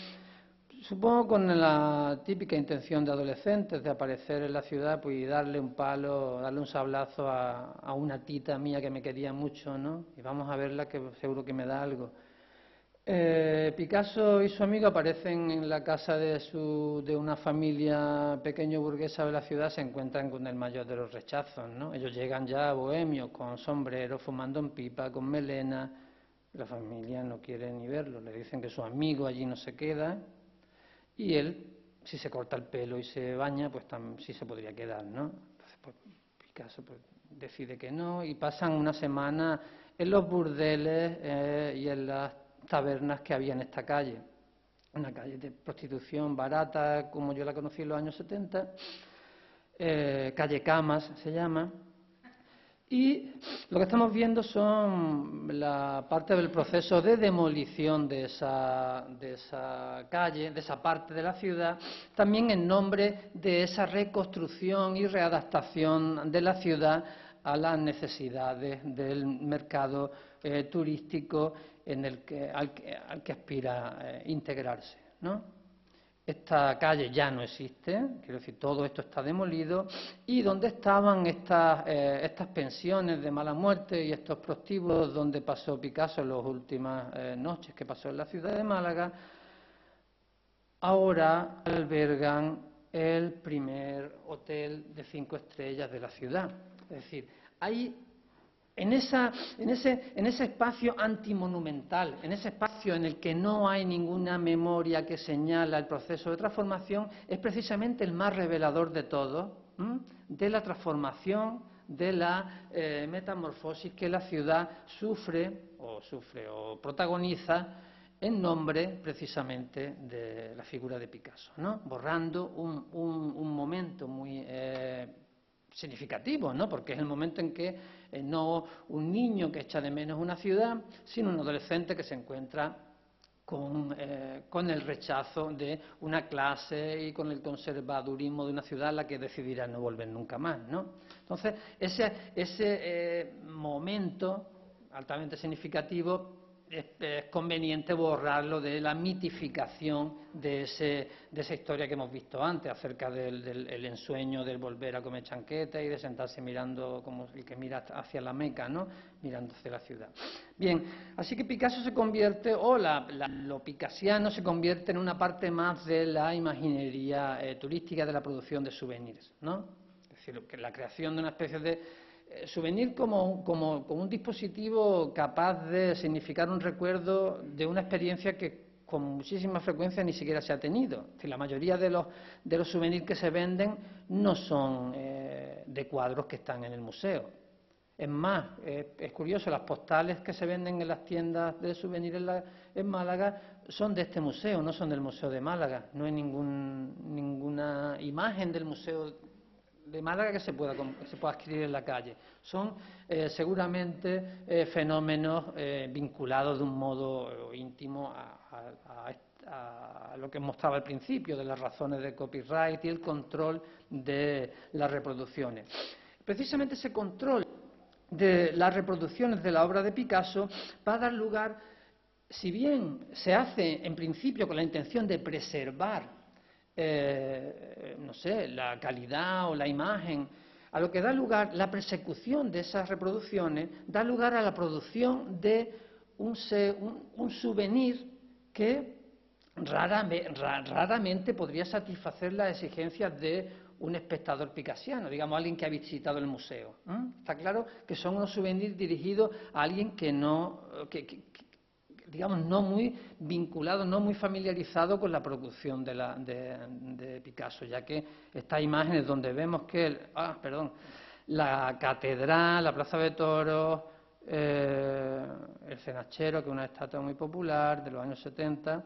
supongo con la típica intención de adolescentes de aparecer en la ciudad, pues, y darle un palo, darle un sablazo a una tita mía que me quería mucho, ¿no? Y vamos a verla, que seguro que me da algo. Picasso y su amigo aparecen en la casa de una familia pequeño burguesa de la ciudad. Se encuentran con el mayor de los rechazos, ¿no? Ellos llegan ya bohemios, con sombrero, fumando en pipa, con melena. La familia no quiere ni verlo, le dicen que su amigo allí no se queda, y él, si se corta el pelo y se baña, pues sí se podría quedar, ¿no? Entonces, pues, Picasso pues, decide que no, y pasan una semana en los burdeles y en las tabernas que había en esta calle. una calle de prostitución barata, como yo la conocí en los años 70, calle Camas se llama. Y lo que estamos viendo son la parte del proceso de demolición de esa calle, de esa parte de la ciudad, también en nombre de esa reconstrucción y readaptación de la ciudad a las necesidades del mercado turístico al que aspira integrarse, ¿no? Esta calle ya no existe, quiero decir, todo esto está demolido, y donde estaban estas pensiones de mala muerte y estos prostíbulos donde pasó Picasso en las últimas noches que pasó en la ciudad de Málaga, ahora albergan el primer hotel de 5 estrellas de la ciudad. Es decir, hay en ese espacio antimonumental, en ese espacio en el que no hay ninguna memoria que señala el proceso de transformación, es precisamente el más revelador de todos, de la transformación, de la metamorfosis que la ciudad sufre o protagoniza en nombre precisamente de la figura de Picasso, ¿no? Borrando un momento muy significativo, ¿no? Porque es el momento en que no un niño que echa de menos una ciudad, sino un adolescente que se encuentra con el rechazo de una clase y con el conservadurismo de una ciudad a la que decidirá no volver nunca más, ¿no? Entonces, ese momento altamente significativo es conveniente borrarlo de la mitificación de esa historia que hemos visto antes acerca del ensueño del volver a comer chanqueta y de sentarse mirando como el que mira hacia la Meca, ¿no? Mirando hacia la ciudad. Bien, así que Picasso se convierte, o lo picasiano se convierte en una parte más de la imaginería turística de la producción de souvenirs, ¿no? Es decir, que la creación de una especie de souvenir como un dispositivo capaz de significar un recuerdo de una experiencia que con muchísima frecuencia ni siquiera se ha tenido. Es decir, la mayoría de los souvenirs que se venden no son de cuadros que están en el museo. Es más, es curioso, las postales que se venden en las tiendas de souvenirs en Málaga son de este museo, no son del Museo de Málaga. No hay ninguna imagen del Museo de Málaga que se pueda adquirir en la calle. Son seguramente fenómenos vinculados de un modo íntimo a lo que mostraba al principio, de las razones de copyright y el control de las reproducciones. Precisamente ese control de las reproducciones de la obra de Picasso va a dar lugar, si bien se hace en principio con la intención de preservar no sé, la calidad o la imagen, a lo que da lugar la persecución de esas reproducciones, da lugar a la producción de un souvenir que raramente podría satisfacer las exigencias de un espectador picasiano, digamos, alguien que ha visitado el museo. Está claro que son unos souvenirs dirigidos a alguien que digamos, no muy vinculado, no muy familiarizado con la producción de Picasso, ya que estas imágenes donde vemos que la catedral, la plaza de toros, el cenachero, que es una estatua muy popular de los años 70,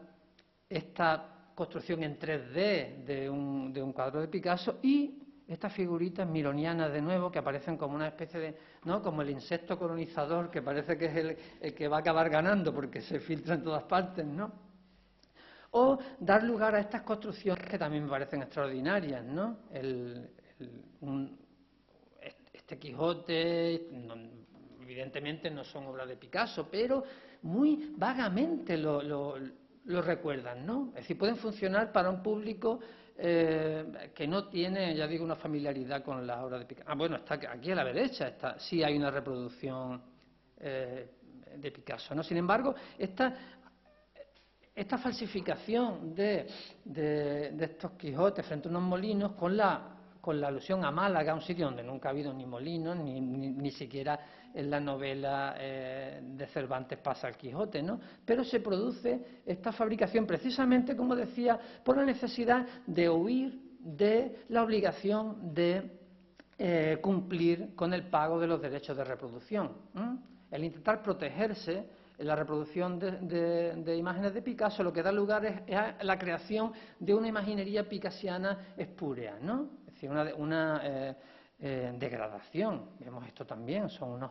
esta construcción en 3D de un cuadro de Picasso y estas figuritas mironianas de nuevo que aparecen como una especie de, ¿no? Como el insecto colonizador que parece que es el que va a acabar ganando porque se filtra en todas partes, ¿no? O dar lugar a estas construcciones que también me parecen extraordinarias, ¿no? Este Quijote, evidentemente no son obras de Picasso, pero muy vagamente lo recuerdan, ¿no? Es decir, pueden funcionar para un público que no tiene, ya digo, una familiaridad con la obra de Picasso. Bueno, está aquí a la derecha, sí hay una reproducción de Picasso, ¿no? Sin embargo, esta falsificación de estos Quijotes frente a unos molinos con la alusión a Málaga, un sitio donde nunca ha habido ni molinos, ni siquiera en la novela de Cervantes pasa el Quijote, ¿no? Pero se produce esta fabricación precisamente, como decía, por la necesidad de huir de la obligación de cumplir con el pago de los derechos de reproducción. El intentar protegerse la reproducción de imágenes de Picasso lo que da lugar es a la creación de una imaginería picasiana espúrea, ¿no? Es decir, una degradación. Vemos esto también, son a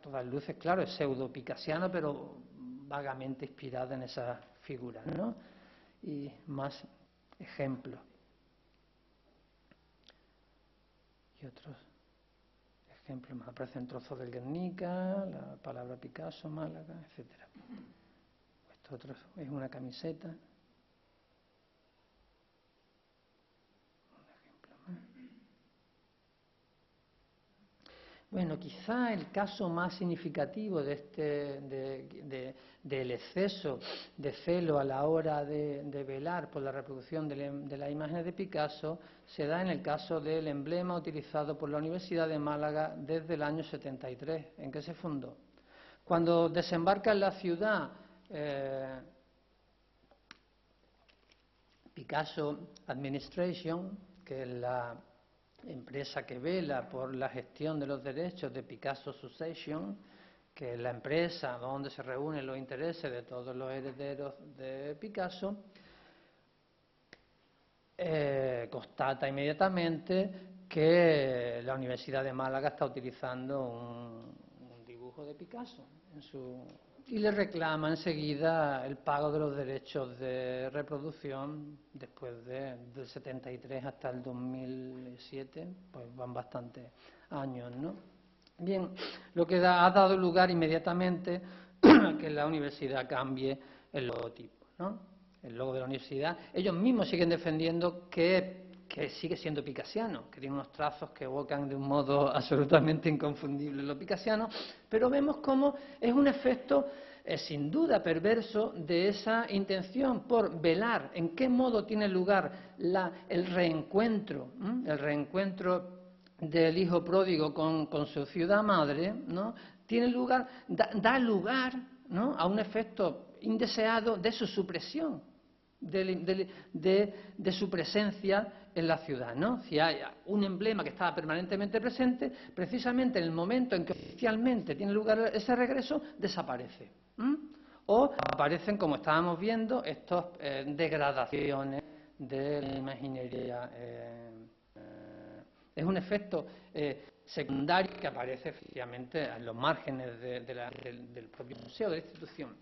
todas luces, claro, es pseudo-picasiano, pero vagamente inspirado en esas figuras, ¿no? Y más ejemplos. Y otros ejemplos más. Aparecen trozos del Guernica, la palabra Picasso, Málaga, etc. Esto otro es una camiseta. Bueno, quizá el caso más significativo del exceso de celo a la hora de velar por la reproducción de las imágenes de Picasso se da en el caso del emblema utilizado por la Universidad de Málaga desde el año 73. ¿En qué se fundó? Cuando desembarca en la ciudad Picasso Administration, que es la empresa que vela por la gestión de los derechos de Picasso Succession, que es la empresa donde se reúnen los intereses de todos los herederos de Picasso, constata inmediatamente que la Universidad de Málaga está utilizando un dibujo de Picasso y le reclama enseguida el pago de los derechos de reproducción después del 73 hasta el 2007, pues van bastantes años, ¿no? Bien, lo que ha dado lugar inmediatamente a que la universidad cambie el logotipo, ¿no? El logo de la universidad. Ellos mismos siguen defendiendo que sigue siendo picasiano, que tiene unos trazos que evocan de un modo absolutamente inconfundible lo picasiano, pero vemos cómo es un efecto sin duda perverso de esa intención por velar en qué modo tiene lugar el reencuentro del hijo pródigo con su ciudad madre, ¿no? Tiene lugar, da lugar, ¿no?, a un efecto indeseado de su supresión, de su presencia en la ciudad, ¿no? Si hay un emblema que estaba permanentemente presente, precisamente en el momento en que oficialmente tiene lugar ese regreso, desaparece. O aparecen, como estábamos viendo, estas degradaciones de la imaginería. Es un efecto secundario que aparece efectivamente en los márgenes del propio museo, de la institución.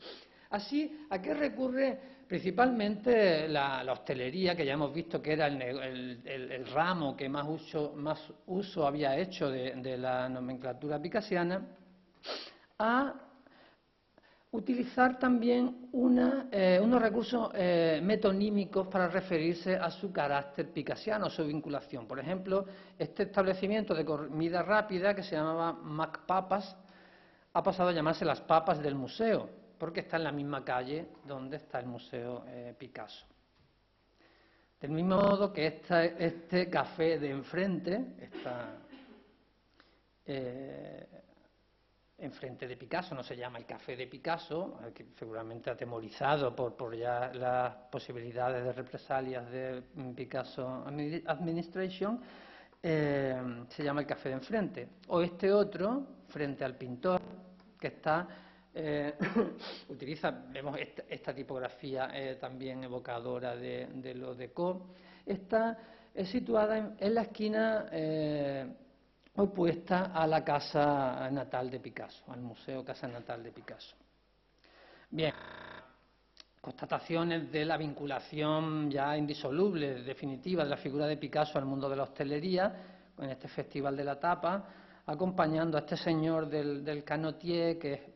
Así, ¿a qué recurre principalmente la hostelería, que ya hemos visto que era el ramo que más uso había hecho de la nomenclatura picasiana? A utilizar también unos recursos metonímicos para referirse a su carácter picasiano, a su vinculación. Por ejemplo, este establecimiento de comida rápida, que se llamaba McPapas, ha pasado a llamarse Las Papas del Museo, porque está en la misma calle donde está el Museo Picasso. Del mismo modo que este café de enfrente, enfrente de Picasso, no se llama el Café de Picasso, seguramente atemorizado por ya las posibilidades de represalias de Picasso Administration, se llama el Café de enfrente. O este otro, frente al pintor, que está, vemos esta tipografía también evocadora de lo Déco, está situada en la esquina opuesta a la casa natal de Picasso, al Museo Casa Natal de Picasso. Bien, constataciones de la vinculación ya indisoluble, definitiva, de la figura de Picasso al mundo de la hostelería, en este Festival de la Tapa, acompañando a este señor del Canotier, que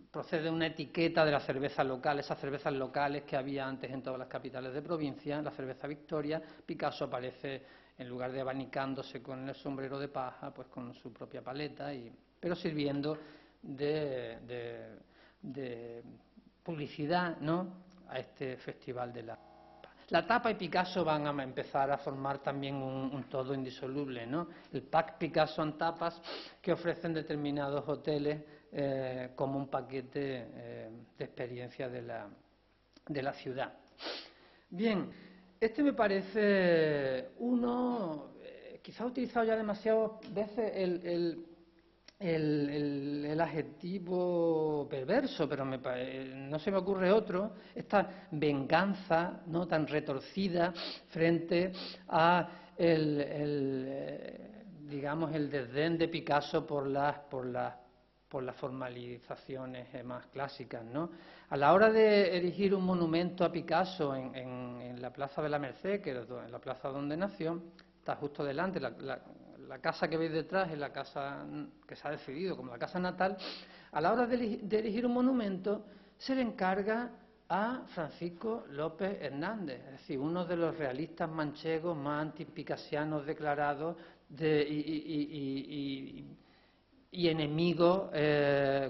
procede de una etiqueta de la cerveza local, esas cervezas locales que había antes en todas las capitales de provincia, la cerveza Victoria. Picasso aparece, en lugar de abanicándose con el sombrero de paja, pues con su propia paleta, pero sirviendo de publicidad, ¿no?, a este festival de la tapa. La tapa y Picasso van a empezar a formar también un todo indisoluble, ¿no? El pack Picasso en tapas que ofrecen determinados hoteles como un paquete de experiencia de la ciudad. Bien, este me parece quizá utilizado ya demasiadas veces el adjetivo perverso, pero no se me ocurre otro, esta venganza no tan retorcida frente a digamos, el desdén de Picasso por las formalizaciones más clásicas, ¿no? A la hora de erigir un monumento a Picasso en la Plaza de la Merced, que es la plaza donde nació, está justo delante, la casa que veis detrás es la casa que se ha decidido como la casa natal. A la hora de erigir un monumento se le encarga a Francisco López Hernández, es decir, uno de los realistas manchegos más antipicasianos declarados y enemigo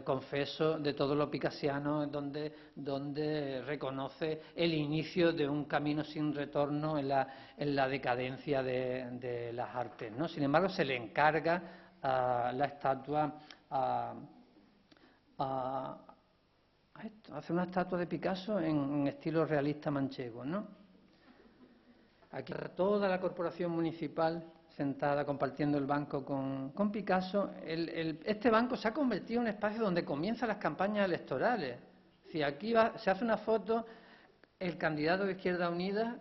confeso de todos los picasianos, donde reconoce el inicio de un camino sin retorno en la decadencia de las artes, ¿no? Sin embargo, se le encarga la estatua hace una estatua de Picasso en estilo realista manchego, ¿no? Aquí está toda la corporación municipal sentada compartiendo el banco con Picasso. Este banco se ha convertido en un espacio donde comienzan las campañas electorales. Si aquí se hace una foto, el candidato de Izquierda Unida,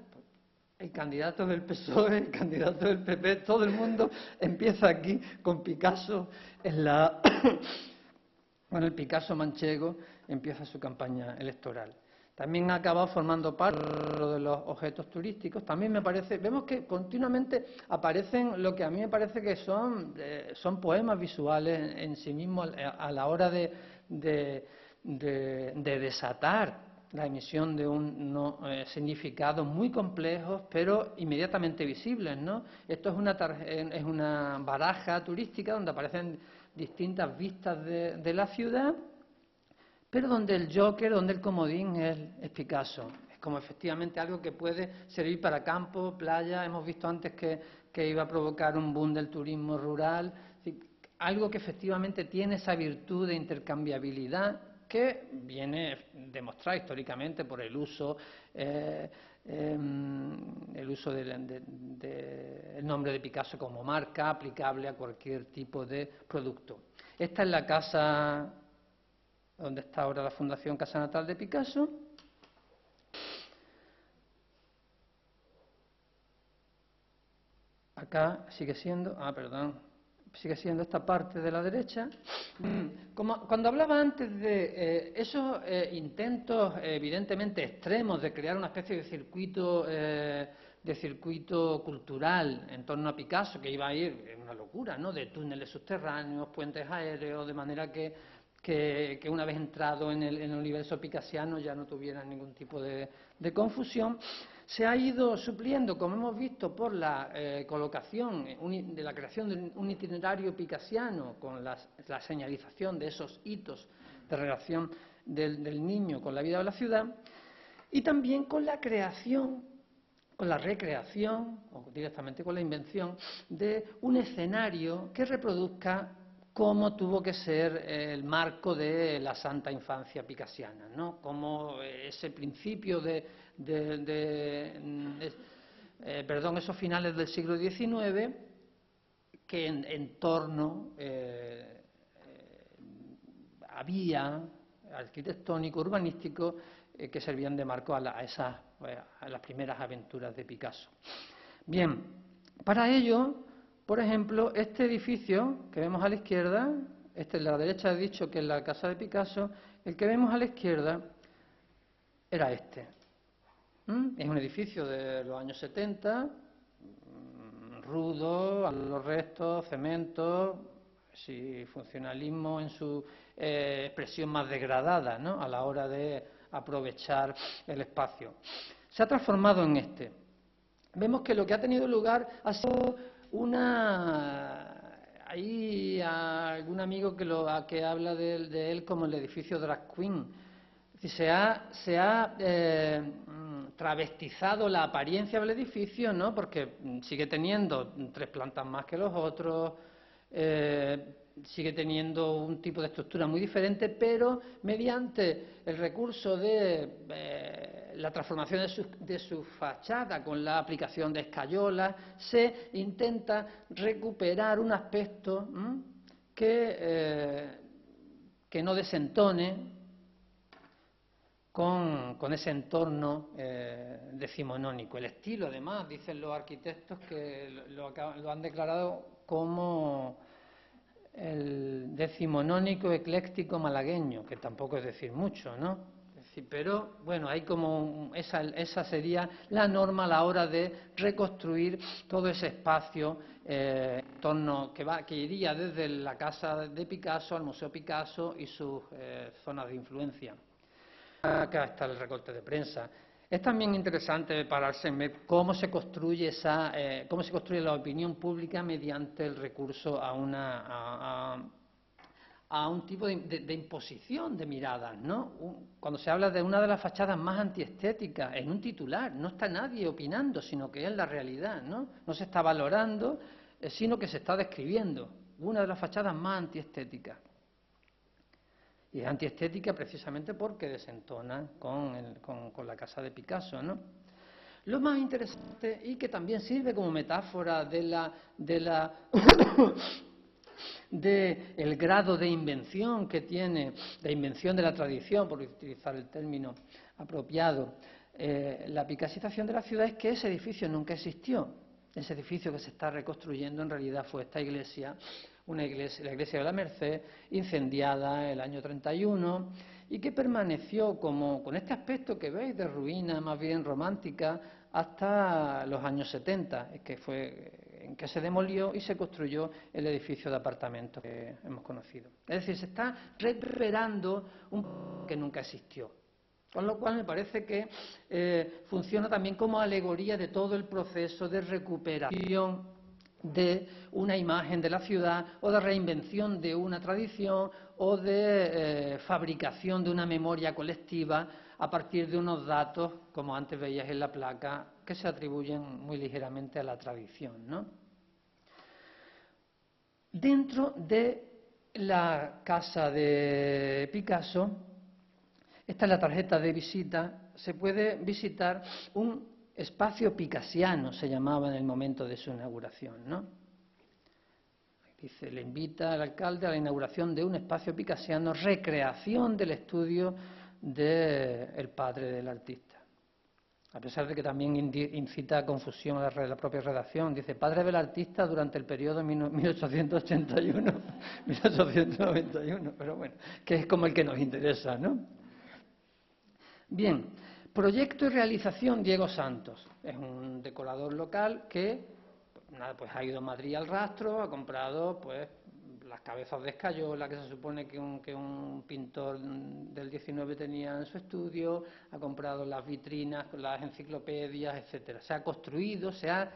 el candidato del PSOE, el candidato del PP, todo el mundo empieza aquí con Picasso con el Picasso manchego, empieza su campaña electoral. También ha acabado formando parte de los objetos turísticos. También me parece, vemos que continuamente aparecen lo que a mí me parece que son poemas visuales en sí mismos a la hora de desatar la emisión de significados muy complejos, pero inmediatamente visibles, ¿no? Esto es una baraja turística donde aparecen distintas vistas de la ciudad, pero donde el joker, donde el comodín es Picasso. Es como efectivamente algo que puede servir para campo, playa. Hemos visto antes que iba a provocar un boom del turismo rural. Algo que efectivamente tiene esa virtud de intercambiabilidad que viene demostrada históricamente por el uso del nombre de Picasso como marca aplicable a cualquier tipo de producto. Esta es la casa donde está ahora la Fundación Casa Natal de Picasso. Acá sigue siendo, sigue siendo esta parte de la derecha. Cuando hablaba antes de esos intentos evidentemente extremos de crear una especie de circuito cultural en torno a Picasso, que iba a ir en una locura, ¿no? De túneles subterráneos, puentes aéreos, de manera que una vez entrado en el universo picasiano ya no tuviera ningún tipo de confusión, se ha ido supliendo, como hemos visto, por la colocación de la creación de un itinerario picasiano con la señalización de esos hitos de relación del niño con la vida de la ciudad, y también con la creación, con la recreación, o directamente con la invención, de un escenario que reproduzca cómo tuvo que ser el marco de la santa infancia picasiana, ¿no? Cómo ese principio esos finales del siglo XIX, que en torno había arquitectónico, urbanístico, que servían de marco a las primeras aventuras de Picasso. Bien, para ello, por ejemplo, este edificio que vemos a la izquierda, a la derecha he dicho que es la casa de Picasso, el que vemos a la izquierda era este. Es un edificio de los años 70, rudo, a los restos, cemento, funcionalismo en su expresión más degradada, ¿no? A la hora de aprovechar el espacio. Se ha transformado en este. Vemos que lo que ha tenido lugar ha sido hay algún amigo que habla de él como el edificio Drag Queen. Se ha travestizado la apariencia del edificio, ¿no? Porque sigue teniendo 3 plantas más que los otros, sigue teniendo un tipo de estructura muy diferente, pero mediante el recurso de la transformación de su fachada con la aplicación de escayolas, se intenta recuperar un aspecto que no desentone con ese entorno decimonónico. El estilo, además, dicen los arquitectos que lo han declarado como el decimonónico ecléctico malagueño, que tampoco es decir mucho, ¿no? Pero bueno, hay como esa sería la norma a la hora de reconstruir todo ese espacio en torno que iría desde la casa de Picasso al Museo Picasso y sus zonas de influencia. Acá está el recorte de prensa. Es también interesante pararse en ver cómo se construye la opinión pública mediante el recurso a un tipo de imposición de miradas, ¿no? Cuando se habla de una de las fachadas más antiestéticas, en un titular, no está nadie opinando, sino que es la realidad, ¿no? No se está valorando, sino que se está describiendo. Una de las fachadas más antiestéticas. Y es antiestética precisamente porque desentona con la casa de Picasso, ¿no? Lo más interesante, y que también sirve como metáfora del grado de invención que tiene, de invención de la tradición, por utilizar el término apropiado, la picasización de la ciudad, es que ese edificio nunca existió. Ese edificio que se está reconstruyendo en realidad fue esta iglesia, la iglesia de la Merced, incendiada el año 31, y que permaneció con este aspecto que veis de ruina más bien romántica hasta los años 70, en que se demolió y se construyó el edificio de apartamentos que hemos conocido. Es decir, se está recuperando un que nunca existió. Con lo cual me parece que funciona también como alegoría de todo el proceso de recuperación de una imagen de la ciudad o de reinvención de una tradición o de fabricación de una memoria colectiva a partir de unos datos, como antes veías en la placa, que se atribuyen muy ligeramente a la tradición, ¿no? Dentro de la casa de Picasso, esta es la tarjeta de visita, se puede visitar un espacio picasiano, se llamaba en el momento de su inauguración, ¿no? Dice, le invita al alcalde a la inauguración de un espacio picasiano, recreación del estudio del padre del artista. A pesar de que también incita a confusión a la propia redacción. Dice, padre del artista durante el periodo 1881-1891, pero bueno, que es como el que nos interesa, ¿no? Bien, proyecto y realización Diego Santos. Es un decorador local que pues ha ido a Madrid al rastro, ha comprado pues las cabezas de escayola que se supone que un pintor del 19 tenía en su estudio, ha comprado las vitrinas, las enciclopedias, etcétera. Se ha construido, se ha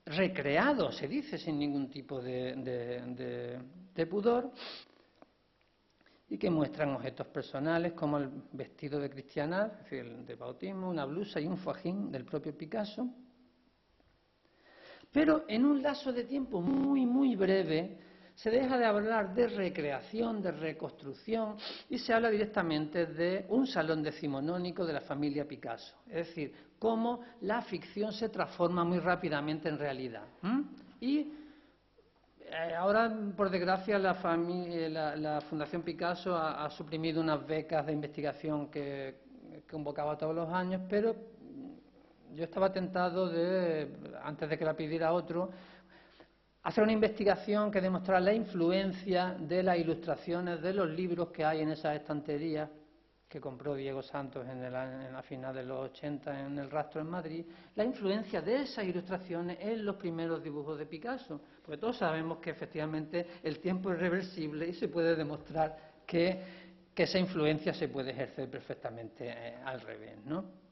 recreado, se dice sin ningún tipo de pudor, y que muestran objetos personales como el vestido de cristianad, es decir, el de bautismo, una blusa y un fajín del propio Picasso. Pero en un lapso de tiempo muy, muy breve se deja de hablar de recreación, de reconstrucción, y se habla directamente de un salón decimonónico de la familia Picasso. Es decir, cómo la ficción se transforma muy rápidamente en realidad. Y ahora, por desgracia, la Fundación Picasso ha suprimido unas becas de investigación que convocaba todos los años, pero yo estaba tentado antes de que la pidiera otro, hacer una investigación que demostrara la influencia de las ilustraciones de los libros que hay en esas estanterías que compró Diego Santos en la final de los 80 en el Rastro en Madrid, la influencia de esas ilustraciones en los primeros dibujos de Picasso, porque todos sabemos que efectivamente el tiempo es reversible y se puede demostrar que esa influencia se puede ejercer perfectamente al revés, ¿no?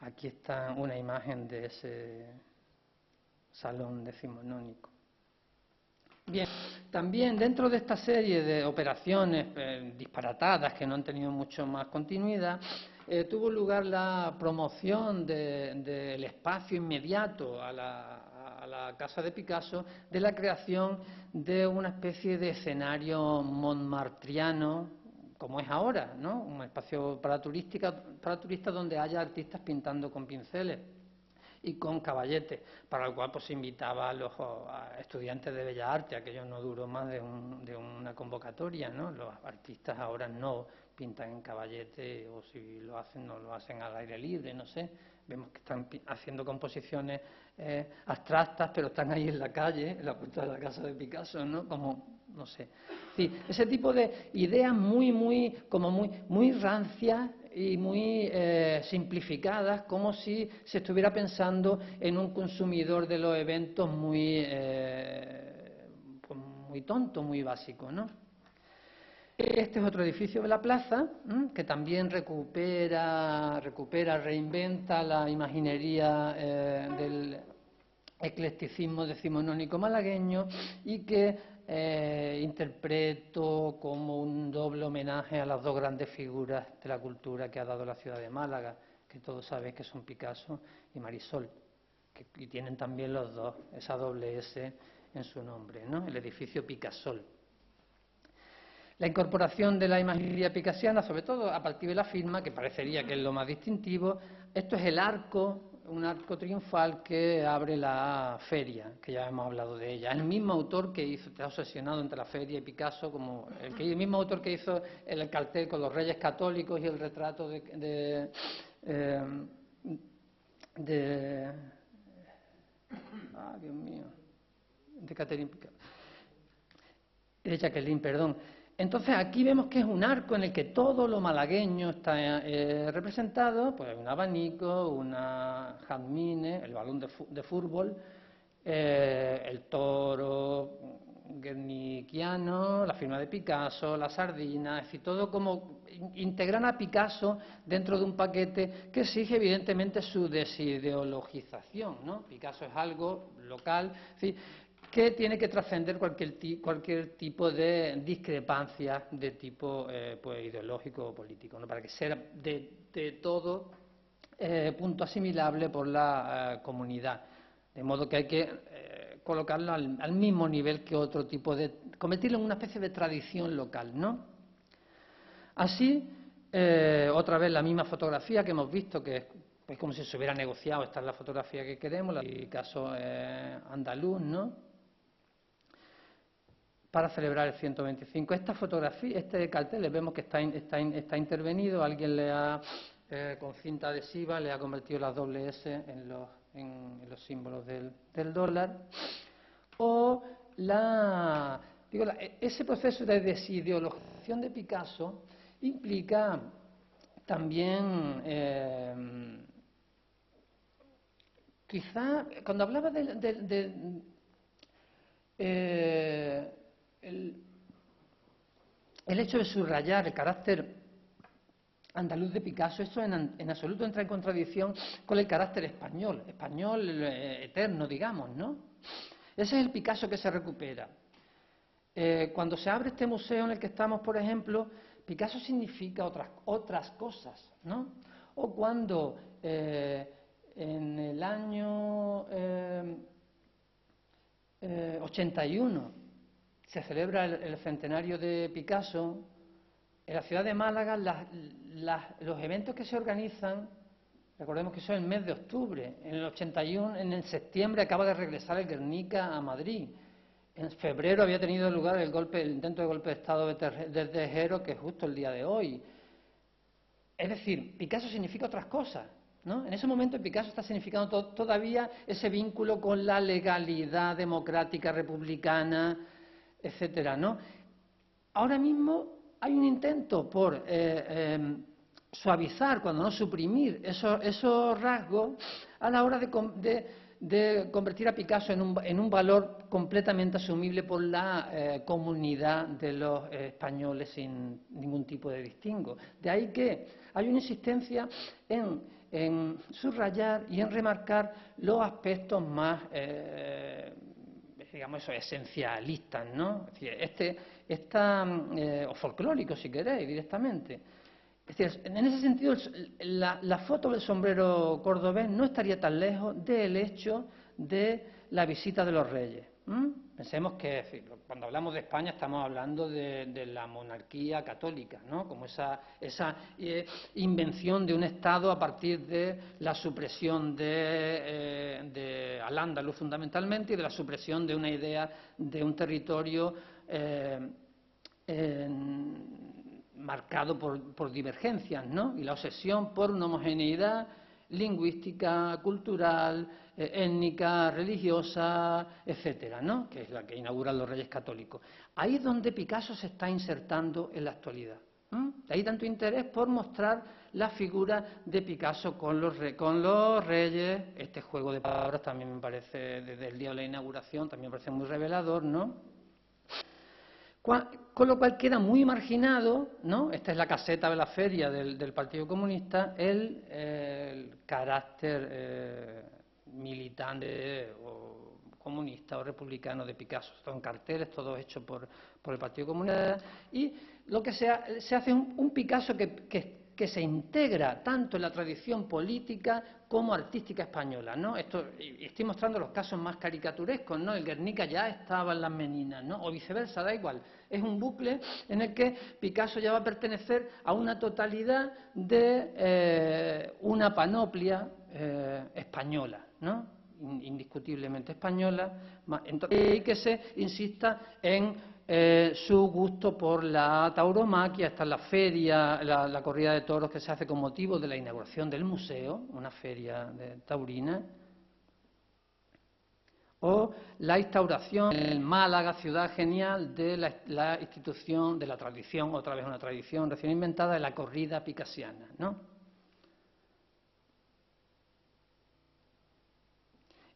Aquí está una imagen de ese salón decimonónico. Bien, también dentro de esta serie de operaciones disparatadas que no han tenido mucho más continuidad, tuvo lugar la promoción del espacio inmediato a la casa de Picasso, de la creación de una especie de escenario montmartriano, como es ahora, ¿no? Un espacio para turistas donde haya artistas pintando con pinceles. y con Caballete, para el cual pues se invitaba a los estudiantes de Bellas Artes. Aquello no duró más de una convocatoria, ¿no? Los artistas ahora no pintan en Caballete, o si lo hacen, no lo hacen al aire libre, no sé. Vemos que están haciendo composiciones abstractas, pero están ahí en la calle, en la puerta de la casa de Picasso, ¿no? Como, no sé. Sí, ese tipo de ideas muy rancias y muy simplificadas, como si se estuviera pensando en un consumidor de los eventos pues muy tonto, muy básico, ¿no? Este es otro edificio de la plaza, que también reinventa la imaginería del eclecticismo decimonónico malagueño, y que interpreto como un doble homenaje a las dos grandes figuras de la cultura que ha dado la ciudad de Málaga, que todos sabéis que son Picasso y Marisol, y tienen también los dos esa doble S en su nombre, ¿no? El edificio Picassol. La incorporación de la imaginería picasiana, sobre todo a partir de la firma, que parecería que es lo más distintivo. Esto es el arco, un arco triunfal que abre la feria, que ya hemos hablado de ella. El mismo autor que hizo, está obsesionado entre la feria y Picasso, como el mismo autor que hizo el cartel con los Reyes Católicos y el retrato de Dios mío, de Jacqueline, perdón. Entonces aquí vemos que es un arco en el que todo lo malagueño está representado, pues un abanico, una jazmine, el balón de fútbol, el toro guerniquiano, la firma de Picasso, la sardina, es decir, todo como integran a Picasso dentro de un paquete que exige evidentemente su desideologización, ¿no? Picasso es algo local, es decir, que tiene que trascender cualquier tipo de discrepancia de tipo pues ideológico o político, ¿no? Para que sea de todo punto asimilable por la comunidad. De modo que hay que colocarlo al mismo nivel que otro tipo de... convertirlo en una especie de tradición local, ¿no? Así, otra vez la misma fotografía que hemos visto, que es como si se hubiera negociado. Esta es la fotografía que queremos, el caso andaluz, ¿no? Para celebrar el 125. Esta fotografía, este cartel, vemos que está intervenido, alguien le ha, con cinta adhesiva, le ha convertido las doble S en los símbolos del dólar. O ese proceso de desideologización de Picasso implica también, quizá, cuando hablaba el hecho de subrayar el carácter andaluz de Picasso, esto en absoluto entra en contradicción con el carácter español eterno, digamos, ¿no? Ese es el Picasso que se recupera. Cuando se abre este museo en el que estamos, por ejemplo, Picasso significa otras cosas, ¿no? O cuando en el año 81 se celebra el centenario de Picasso, en la ciudad de Málaga los eventos que se organizan, recordemos que eso es el mes de octubre, en el 81, en el septiembre acaba de regresar el Guernica a Madrid, en febrero había tenido lugar el intento de golpe de Estado de Tejero, que es justo el día de hoy. Es decir, Picasso significa otras cosas, ¿no? En ese momento Picasso está significando todavía ese vínculo con la legalidad democrática, republicana, etcétera, ¿no? Ahora mismo hay un intento por suavizar, cuando no suprimir, esos rasgos a la hora de convertir a Picasso en un valor completamente asumible por la comunidad de los españoles sin ningún tipo de distingo. De ahí que hay una insistencia en subrayar y en remarcar los aspectos más digamos eso, esencialistas, ¿no? Es decir, o folclóricos, si queréis, directamente. Es decir, en ese sentido, la foto del sombrero cordobés no estaría tan lejos del hecho de la visita de los reyes. Pensemos que cuando hablamos de España estamos hablando de la monarquía católica, ¿no? Como esa invención de un Estado a partir de la supresión de Al-Ándalus fundamentalmente y de la supresión de una idea de un territorio marcado por divergencias, ¿no? Y la obsesión por una homogeneidad lingüística, cultural, étnica, religiosa, etcétera, ¿no? Que es la que inauguran los Reyes Católicos. Ahí es donde Picasso se está insertando en la actualidad. De ahí tanto interés por mostrar la figura de Picasso con los reyes. Este juego de palabras también me parece, desde el día de la inauguración, también me parece muy revelador, ¿no? Con lo cual queda muy marginado, ¿no? Esta es la caseta de la feria del Partido Comunista, el carácter militante o comunista o republicano de Picasso. Son carteles, todos hechos por el Partido Comunista, y lo que se hace un Picasso que se integra tanto en la tradición política como artística española, ¿no? Estoy mostrando los casos más caricaturescos, ¿no? El Guernica ya estaba en las Meninas, ¿no? O viceversa, da igual. Es un bucle en el que Picasso ya va a pertenecer a una totalidad de una panoplia española, ¿no? Indiscutiblemente española, y que se insista en su gusto por la tauromaquia. Está en la feria, la corrida de toros que se hace con motivo de la inauguración del museo, una feria taurina, o la instauración en Málaga, ciudad genial, de la institución, de la tradición, otra vez una tradición recién inventada, de la corrida picasiana, ¿no?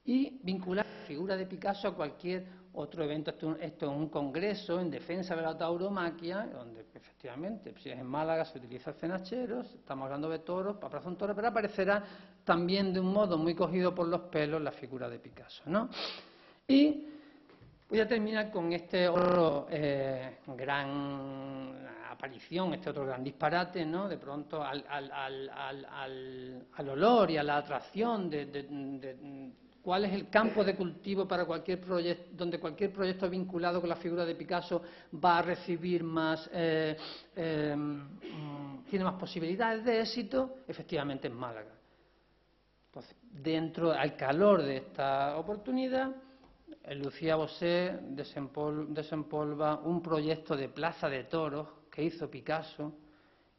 Y vincular la figura de Picasso a cualquier otro evento. Esto es un congreso en defensa de la tauromaquia, donde efectivamente, si es en Málaga, se utiliza el cenacheros, estamos hablando de toros, para un toro, pero aparecerá también de un modo muy cogido por los pelos la figura de Picasso, ¿no? Y voy a terminar con este otro gran aparición, este otro gran disparate, ¿no? De pronto al olor y a la atracción de cuál es el campo de cultivo para cualquier proyecto, donde cualquier proyecto vinculado con la figura de Picasso va a recibir más, tiene más posibilidades de éxito, efectivamente en Málaga. Entonces, al calor de esta oportunidad, Lucía Bosé desempolva un proyecto de plaza de toros que hizo Picasso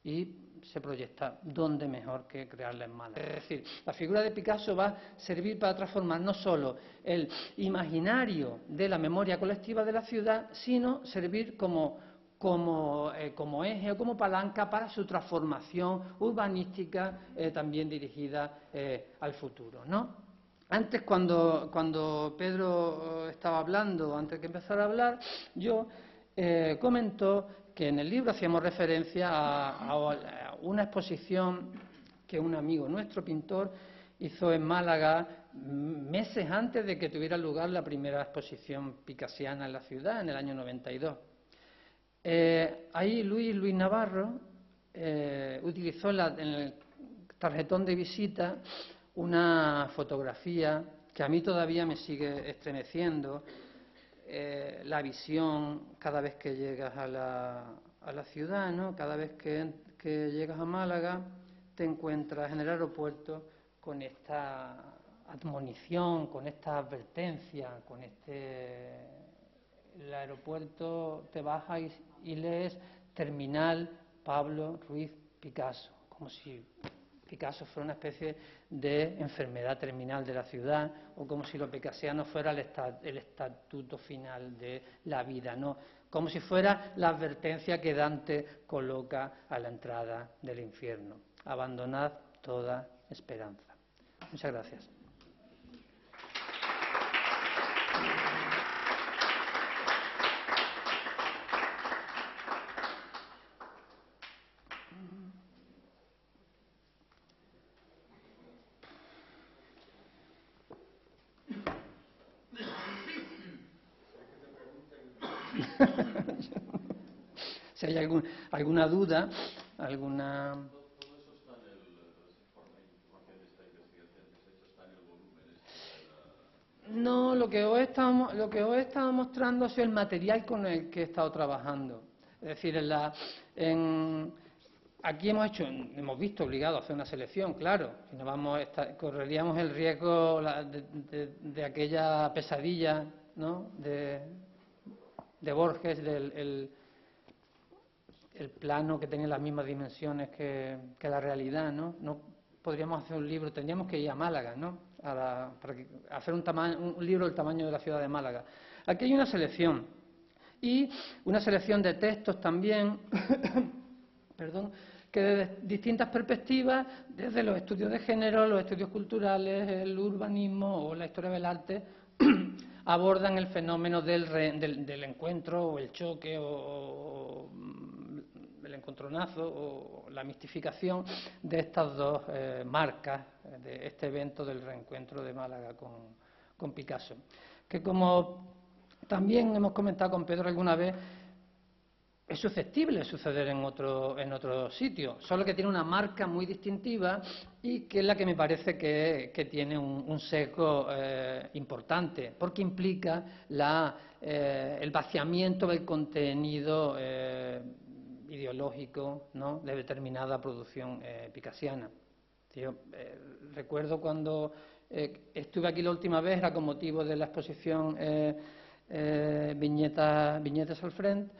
y se proyecta dónde mejor que crearla en Málaga. Es decir, la figura de Picasso va a servir para transformar no solo el imaginario de la memoria colectiva de la ciudad, sino servir como eje o como palanca para su transformación urbanística también dirigida al futuro, ¿no? Antes, cuando Pedro estaba hablando, antes que empezara a hablar, yo comentó que en el libro hacíamos referencia a una exposición que un amigo nuestro, pintor, hizo en Málaga meses antes de que tuviera lugar la primera exposición picasiana en la ciudad, en el año 92. Ahí Luis Navarro utilizó en el tarjetón de visita una fotografía que a mí todavía me sigue estremeciendo, la visión cada vez que llegas a la ciudad, ¿no? Cada vez que llegas a Málaga te encuentras en el aeropuerto con esta admonición, con esta advertencia, el aeropuerto te baja y lees Terminal Pablo Ruiz Picasso, como si Picasso fuera una especie de enfermedad terminal de la ciudad, o como si lo picasiano fuera el estatuto final de la vida, ¿no? Como si fuera la advertencia que Dante coloca a la entrada del infierno. Abandonad toda esperanza. Muchas gracias. Si hay alguna duda, alguna... Todo eso está en el informe de esta investigación que se ha hecho, está en el volumen. No, lo que os he estado mostrando ha sido el material con el que he estado trabajando. Es decir, aquí hemos visto obligado a hacer una selección, claro. Si no correríamos el riesgo de aquella pesadilla, ¿no?, de Borges, el plano que tenía las mismas dimensiones que la realidad, ¿no? No podríamos hacer un libro, tendríamos que ir a Málaga, ¿no?, para hacer un libro del tamaño de la ciudad de Málaga. Aquí hay una selección, y una selección de textos también, perdón, que desde distintas perspectivas, desde los estudios de género, los estudios culturales, el urbanismo o la historia del arte, abordan el fenómeno del encuentro o el choque o el encontronazo o la mistificación de estas dos marcas de este evento del reencuentro de Málaga con Picasso, que, como también hemos comentado con Pedro alguna vez, es susceptible de suceder en otro sitio, solo que tiene una marca muy distintiva y que es la que me parece que tiene un sesgo importante, porque implica el vaciamiento del contenido ideológico, ¿no?, de determinada producción picassiana. Yo recuerdo cuando estuve aquí la última vez, era con motivo de la exposición Viñetas al Frente,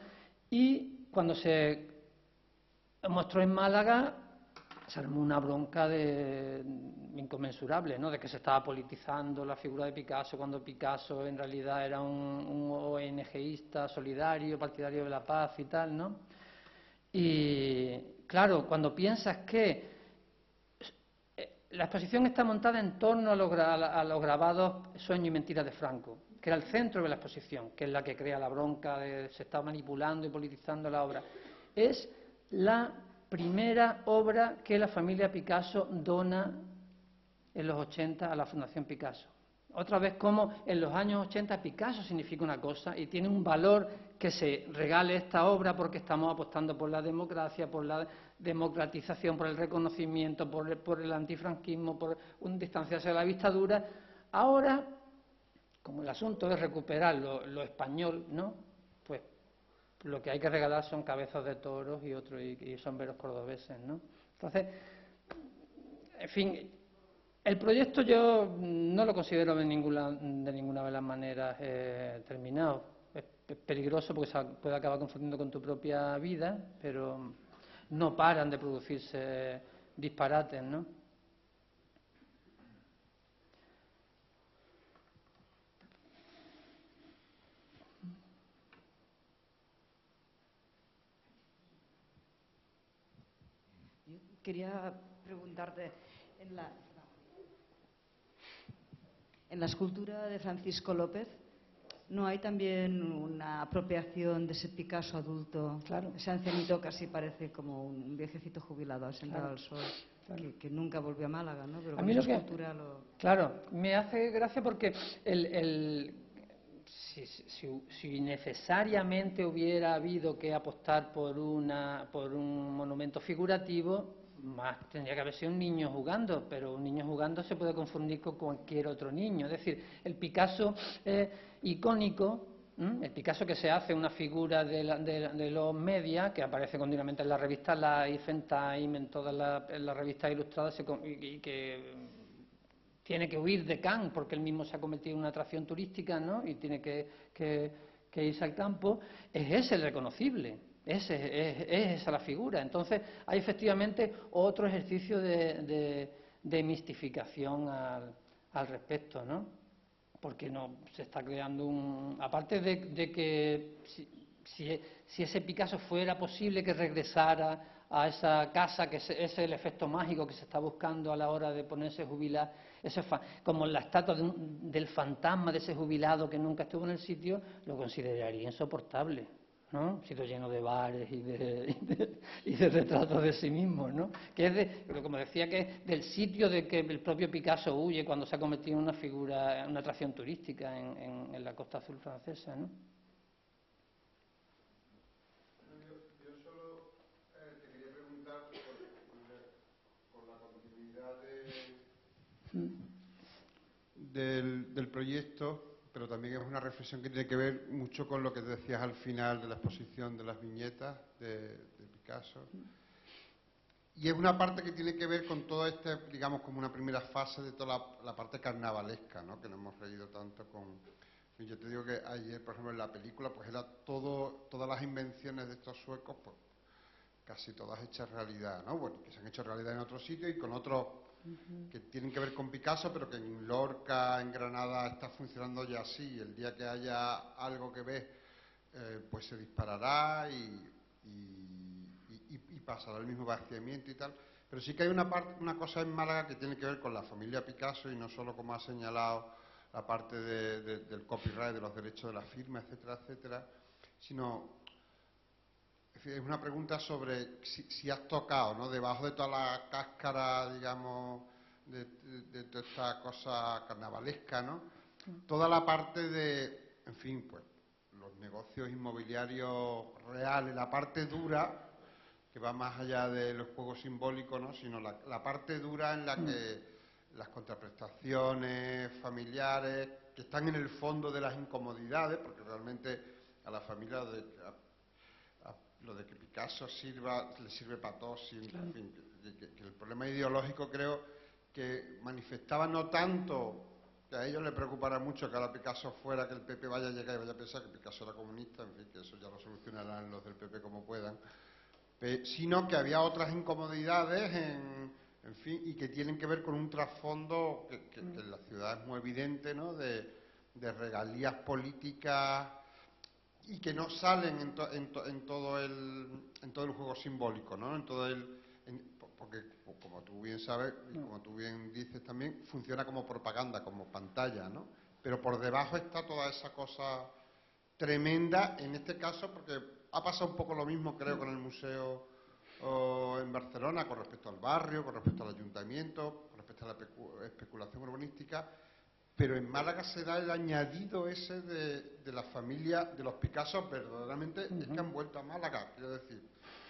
y cuando se mostró en Málaga se armó una bronca inconmensurable, ¿no?, de que se estaba politizando la figura de Picasso, cuando Picasso en realidad era un ONGista solidario, partidario de la paz y tal, ¿no? Y claro, cuando piensas que la exposición está montada en torno a los grabados Sueño y mentira de Franco, que era el centro de la exposición, que es la que crea la bronca de se está manipulando y politizando la obra. Es la primera obra que la familia Picasso dona en los 80 a la Fundación Picasso. Otra vez, como en los años 80 Picasso significa una cosa y tiene un valor que se regale esta obra porque estamos apostando por la democracia, por la democratización, por el reconocimiento, por el antifranquismo, por un distanciarse de la dictadura. Ahora, como el asunto es recuperar lo español, ¿no?, pues lo que hay que regalar son cabezas de toros y sombreros cordobeses, ¿no? Entonces, en fin, el proyecto yo no lo considero de ninguna de las maneras terminado. Es peligroso porque se puede acabar confundiendo con tu propia vida, pero no paran de producirse disparates, ¿no? Yo quería preguntarte, en la escultura de Francisco López, ¿no hay también una apropiación de ese Picasso adulto? Claro. Ese ancianito casi parece como un viejecito jubilado sentado al sol, claro, que nunca volvió a Málaga, ¿no? Pero a mí con esa escultura Claro, me hace gracia porque si necesariamente hubiera habido que apostar por un monumento figurativo, más tendría que haber sido un niño jugando, pero un niño jugando se puede confundir con cualquier otro niño. Es decir, el Picasso icónico, el Picasso que se hace una figura de los media, que aparece continuamente en la revista Life, en Time, en todas las revistas ilustradas, y que tiene que huir de Cannes porque él mismo se ha convertido en una atracción turística, ¿no?, y tiene que irse al campo. Es ese el reconocible, es esa la figura. Entonces hay efectivamente otro ejercicio de mistificación al respecto, ¿no? Porque no se está creando aparte de que si ese Picasso fuera posible que regresara a esa casa, que es el efecto mágico que se está buscando a la hora de ponerse jubilar, como la estatua del fantasma de ese jubilado que nunca estuvo en el sitio, lo consideraría insoportable, ¿no? Ha sido lleno de bares y de retratos de sí mismo, ¿no? Que es como decía, que es del sitio de que el propio Picasso huye cuando se ha convertido en una figura, en una atracción turística en la Costa Azul francesa, ¿no? Yo solo te quería preguntar por la continuidad del proyecto, pero también es una reflexión que tiene que ver mucho con lo que decías al final de la exposición de las viñetas de Picasso. Y es una parte que tiene que ver con todo este, digamos, como una primera fase de toda la parte carnavalesca, ¿no? Que nos hemos reído tanto con... Yo te digo que ayer, por ejemplo, en la película, pues era todas las invenciones de estos suecos, pues casi todas hechas realidad, ¿no? Bueno, que se han hecho realidad en otros sitios y con otros que tienen que ver con Picasso, pero que en Lorca, en Granada, está funcionando ya así. El día que haya algo que ves, pues se disparará y pasará el mismo vaciamiento y tal. Pero sí que hay una cosa en Málaga que tiene que ver con la familia Picasso y no solo, como ha señalado, la parte del copyright, de los derechos de la firma, etcétera, etcétera, sino es una pregunta sobre si has tocado, ¿no? Debajo de toda la cáscara, digamos, de toda esta cosa carnavalesca, ¿no? Toda la parte de, en fin, pues, los negocios inmobiliarios reales, la parte dura, que va más allá de los juegos simbólicos, ¿no? Sino la parte dura en la que las contraprestaciones familiares, que están en el fondo de las incomodidades, porque realmente a la familia lo de que Picasso le sirve para todos, en fin, que el problema ideológico creo que manifestaba no tanto, que a ellos les preocupará mucho que ahora Picasso fuera, que el PP vaya a llegar y vaya a pensar que Picasso era comunista, en fin, que eso ya lo solucionarán los del PP como puedan, sino que había otras incomodidades, en fin, y que tienen que ver con un trasfondo que en la ciudad es muy evidente, ¿no? De regalías políticas y que no salen en todo el juego simbólico, ¿no? Porque como tú bien sabes y como tú bien dices también, funciona como propaganda, como pantalla, ¿no? Pero por debajo está toda esa cosa tremenda, en este caso, porque ha pasado un poco lo mismo, creo, con el museo en Barcelona, con respecto al barrio, con respecto al ayuntamiento, con respecto a la especulación urbanística, pero en Málaga se da el añadido ese de la familia, de los Picassos, verdaderamente es que han vuelto a Málaga, quiero decir,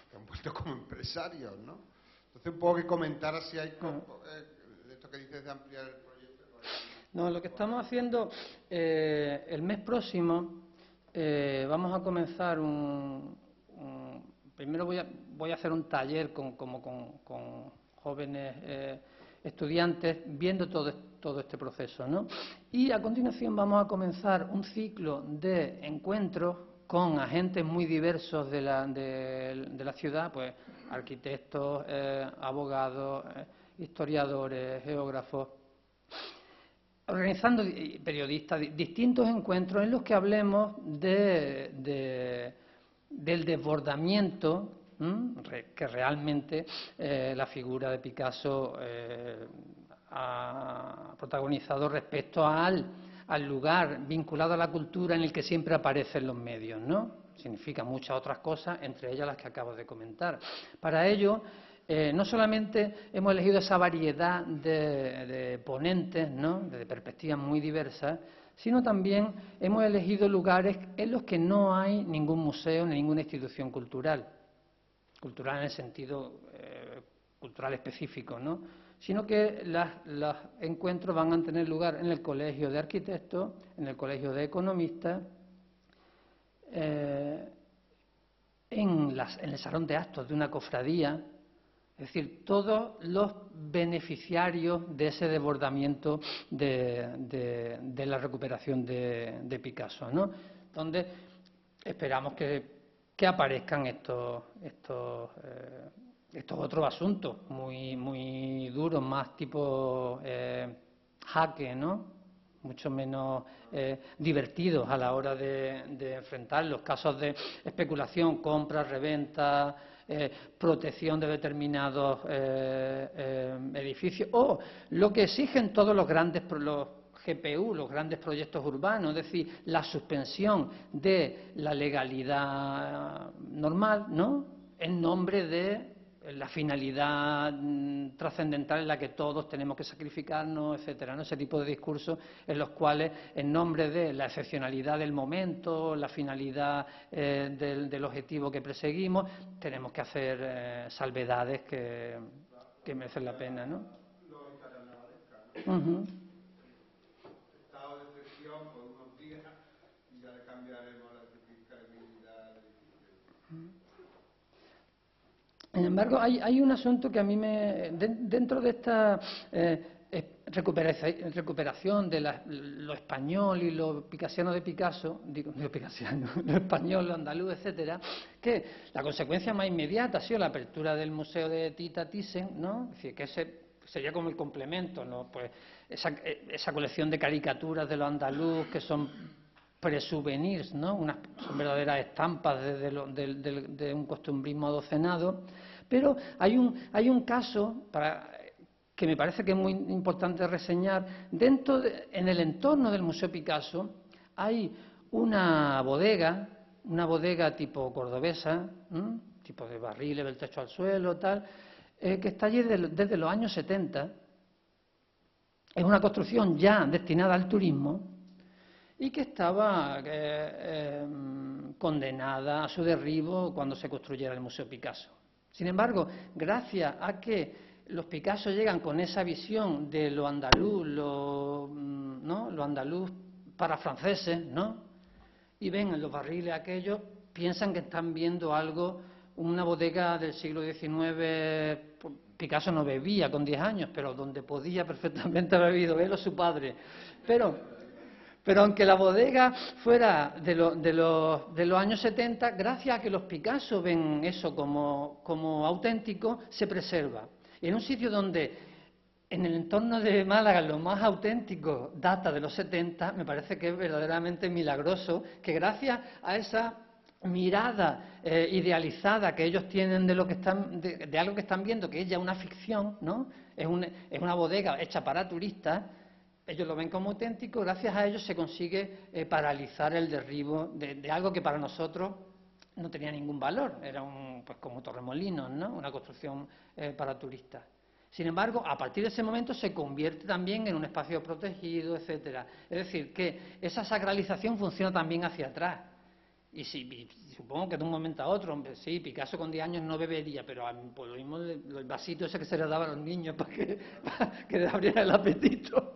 que han vuelto como empresarios, ¿no? Entonces, un poco que comentar si hay esto que dices de ampliar el proyecto. No, lo que estamos haciendo, el mes próximo vamos a comenzar primero voy a hacer un taller con jóvenes estudiantes viendo todo este proceso, ¿no? Y a continuación vamos a comenzar un ciclo de encuentros con agentes muy diversos de la ciudad, pues arquitectos, abogados, historiadores, geógrafos, organizando periodistas distintos encuentros en los que hablemos del desbordamiento que realmente la figura de Picasso ha protagonizado respecto al lugar vinculado a la cultura en el que siempre aparecen los medios, ¿no? Significa muchas otras cosas, entre ellas las que acabo de comentar. Para ello, no solamente hemos elegido esa variedad de ponentes, ¿no? De perspectivas muy diversas, sino también hemos elegido lugares en los que no hay ningún museo ni ninguna institución cultural en el sentido cultural específico, ¿no? Sino que los encuentros van a tener lugar en el Colegio de Arquitectos, en el Colegio de Economistas, en el salón de actos de una cofradía, es decir, todos los beneficiarios de ese desbordamiento de la recuperación de Picasso, ¿no? Donde esperamos que aparezcan estos otros asuntos muy duros, más tipo jaque, ¿no? Mucho menos divertidos a la hora de enfrentar los casos de especulación, compra, reventa, protección de determinados edificios, o lo que exigen todos los grandes los GPU, los grandes proyectos urbanos, es decir, la suspensión de la legalidad normal, ¿no?, en nombre de la finalidad trascendental en la que todos tenemos que sacrificarnos, etcétera, ¿no? Ese tipo de discursos en los cuales, en nombre de la excepcionalidad del momento, la finalidad del objetivo que perseguimos, tenemos que hacer salvedades que merecen la pena, ¿no? Lógica carnavalesca, ¿no? Estado de excepción por unos días. cambiaremos la fiscalidad. Sin embargo, hay un asunto que a mí dentro de esta recuperación de lo español y lo picasiano de Picasso, digo, no picasiano, lo español, lo andaluz, etcétera, que la consecuencia más inmediata ha sido la apertura del Museo de Tita Thyssen, ¿no? Es decir, que ese sería como el complemento, ¿no? Pues esa colección de caricaturas de los andaluz que son presouvenirs, ¿no? Son verdaderas estampas de un costumbrismo adocenado. Pero hay un caso que me parece que es muy importante reseñar. En el entorno del Museo Picasso hay una bodega tipo cordobesa, tipo de barriles del techo al suelo, tal, que está allí desde los años 70. Es una construcción ya destinada al turismo y que estaba condenada a su derribo cuando se construyera el Museo Picasso. Sin embargo, gracias a que los Picasso llegan con esa visión de lo andaluz, lo andaluz para franceses, ¿no? Y ven en los barriles aquellos, piensan que están viendo algo, una bodega del siglo XIX. Picasso no bebía con 10 años, pero donde podía perfectamente haber bebido él o su padre. Pero aunque la bodega fuera de los años 70, gracias a que los Picasso ven eso como auténtico, se preserva. Y en un sitio donde, en el entorno de Málaga, lo más auténtico data de los 70, me parece que es verdaderamente milagroso que gracias a esa mirada idealizada que ellos tienen de algo que están viendo, que es ya una ficción, ¿no? Es una bodega hecha para turistas. Ellos lo ven como auténtico, gracias a ellos se consigue paralizar el derribo de algo que para nosotros no tenía ningún valor, era pues como Torremolinos, ¿no? Una construcción para turistas. Sin embargo, a partir de ese momento se convierte también en un espacio protegido, etcétera. Es decir, que esa sacralización funciona también hacia atrás. Y supongo que de un momento a otro, hombre, sí, Picasso con 10 años no bebería, pero por lo mismo el vasito ese que se le daba a los niños para que le abriera el apetito.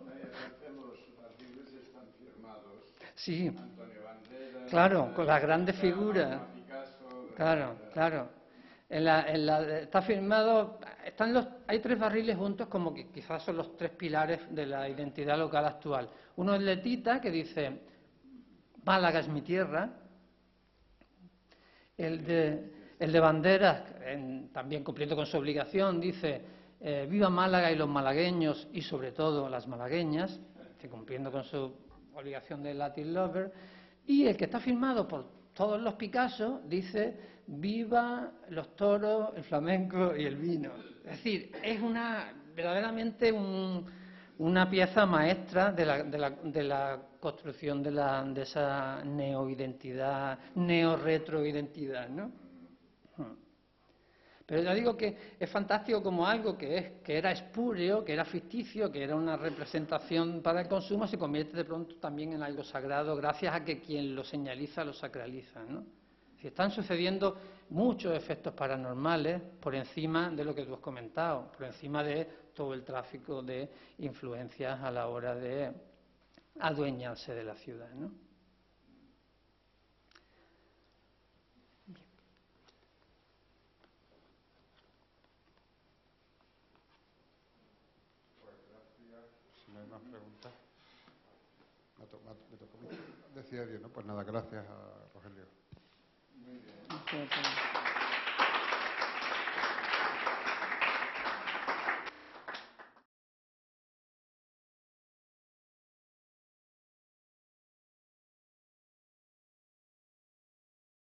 Sí, Antonio Banderas, claro, con las grandes figuras. Picasso, Claro. Está firmado, hay 3 barriles juntos como que quizás son los 3 pilares de la identidad local actual. Uno es Letita, que dice, Málaga es mi tierra. El de Banderas, también cumpliendo con su obligación, dice, viva Málaga y los malagueños y sobre todo las malagueñas, cumpliendo con su obligación de Latin Lover. Y el que está firmado por todos los Picasso dice, viva los toros, el flamenco y el vino. Es decir, es verdaderamente una pieza maestra de la construcción de esa neoidentidad, neorretroidentidad, ¿no? Pero ya digo que es fantástico como algo que era espúreo, que era ficticio, que era una representación para el consumo, se convierte de pronto también en algo sagrado gracias a que quien lo señaliza lo sacraliza, ¿no? Si están sucediendo muchos efectos paranormales por encima de lo que tú has comentado, por encima de todo el tráfico de influencias a la hora de adueñarse de la ciudad, ¿no? Si no hay más preguntas, me tocó decía Dios, ¿no? Pues nada, gracias a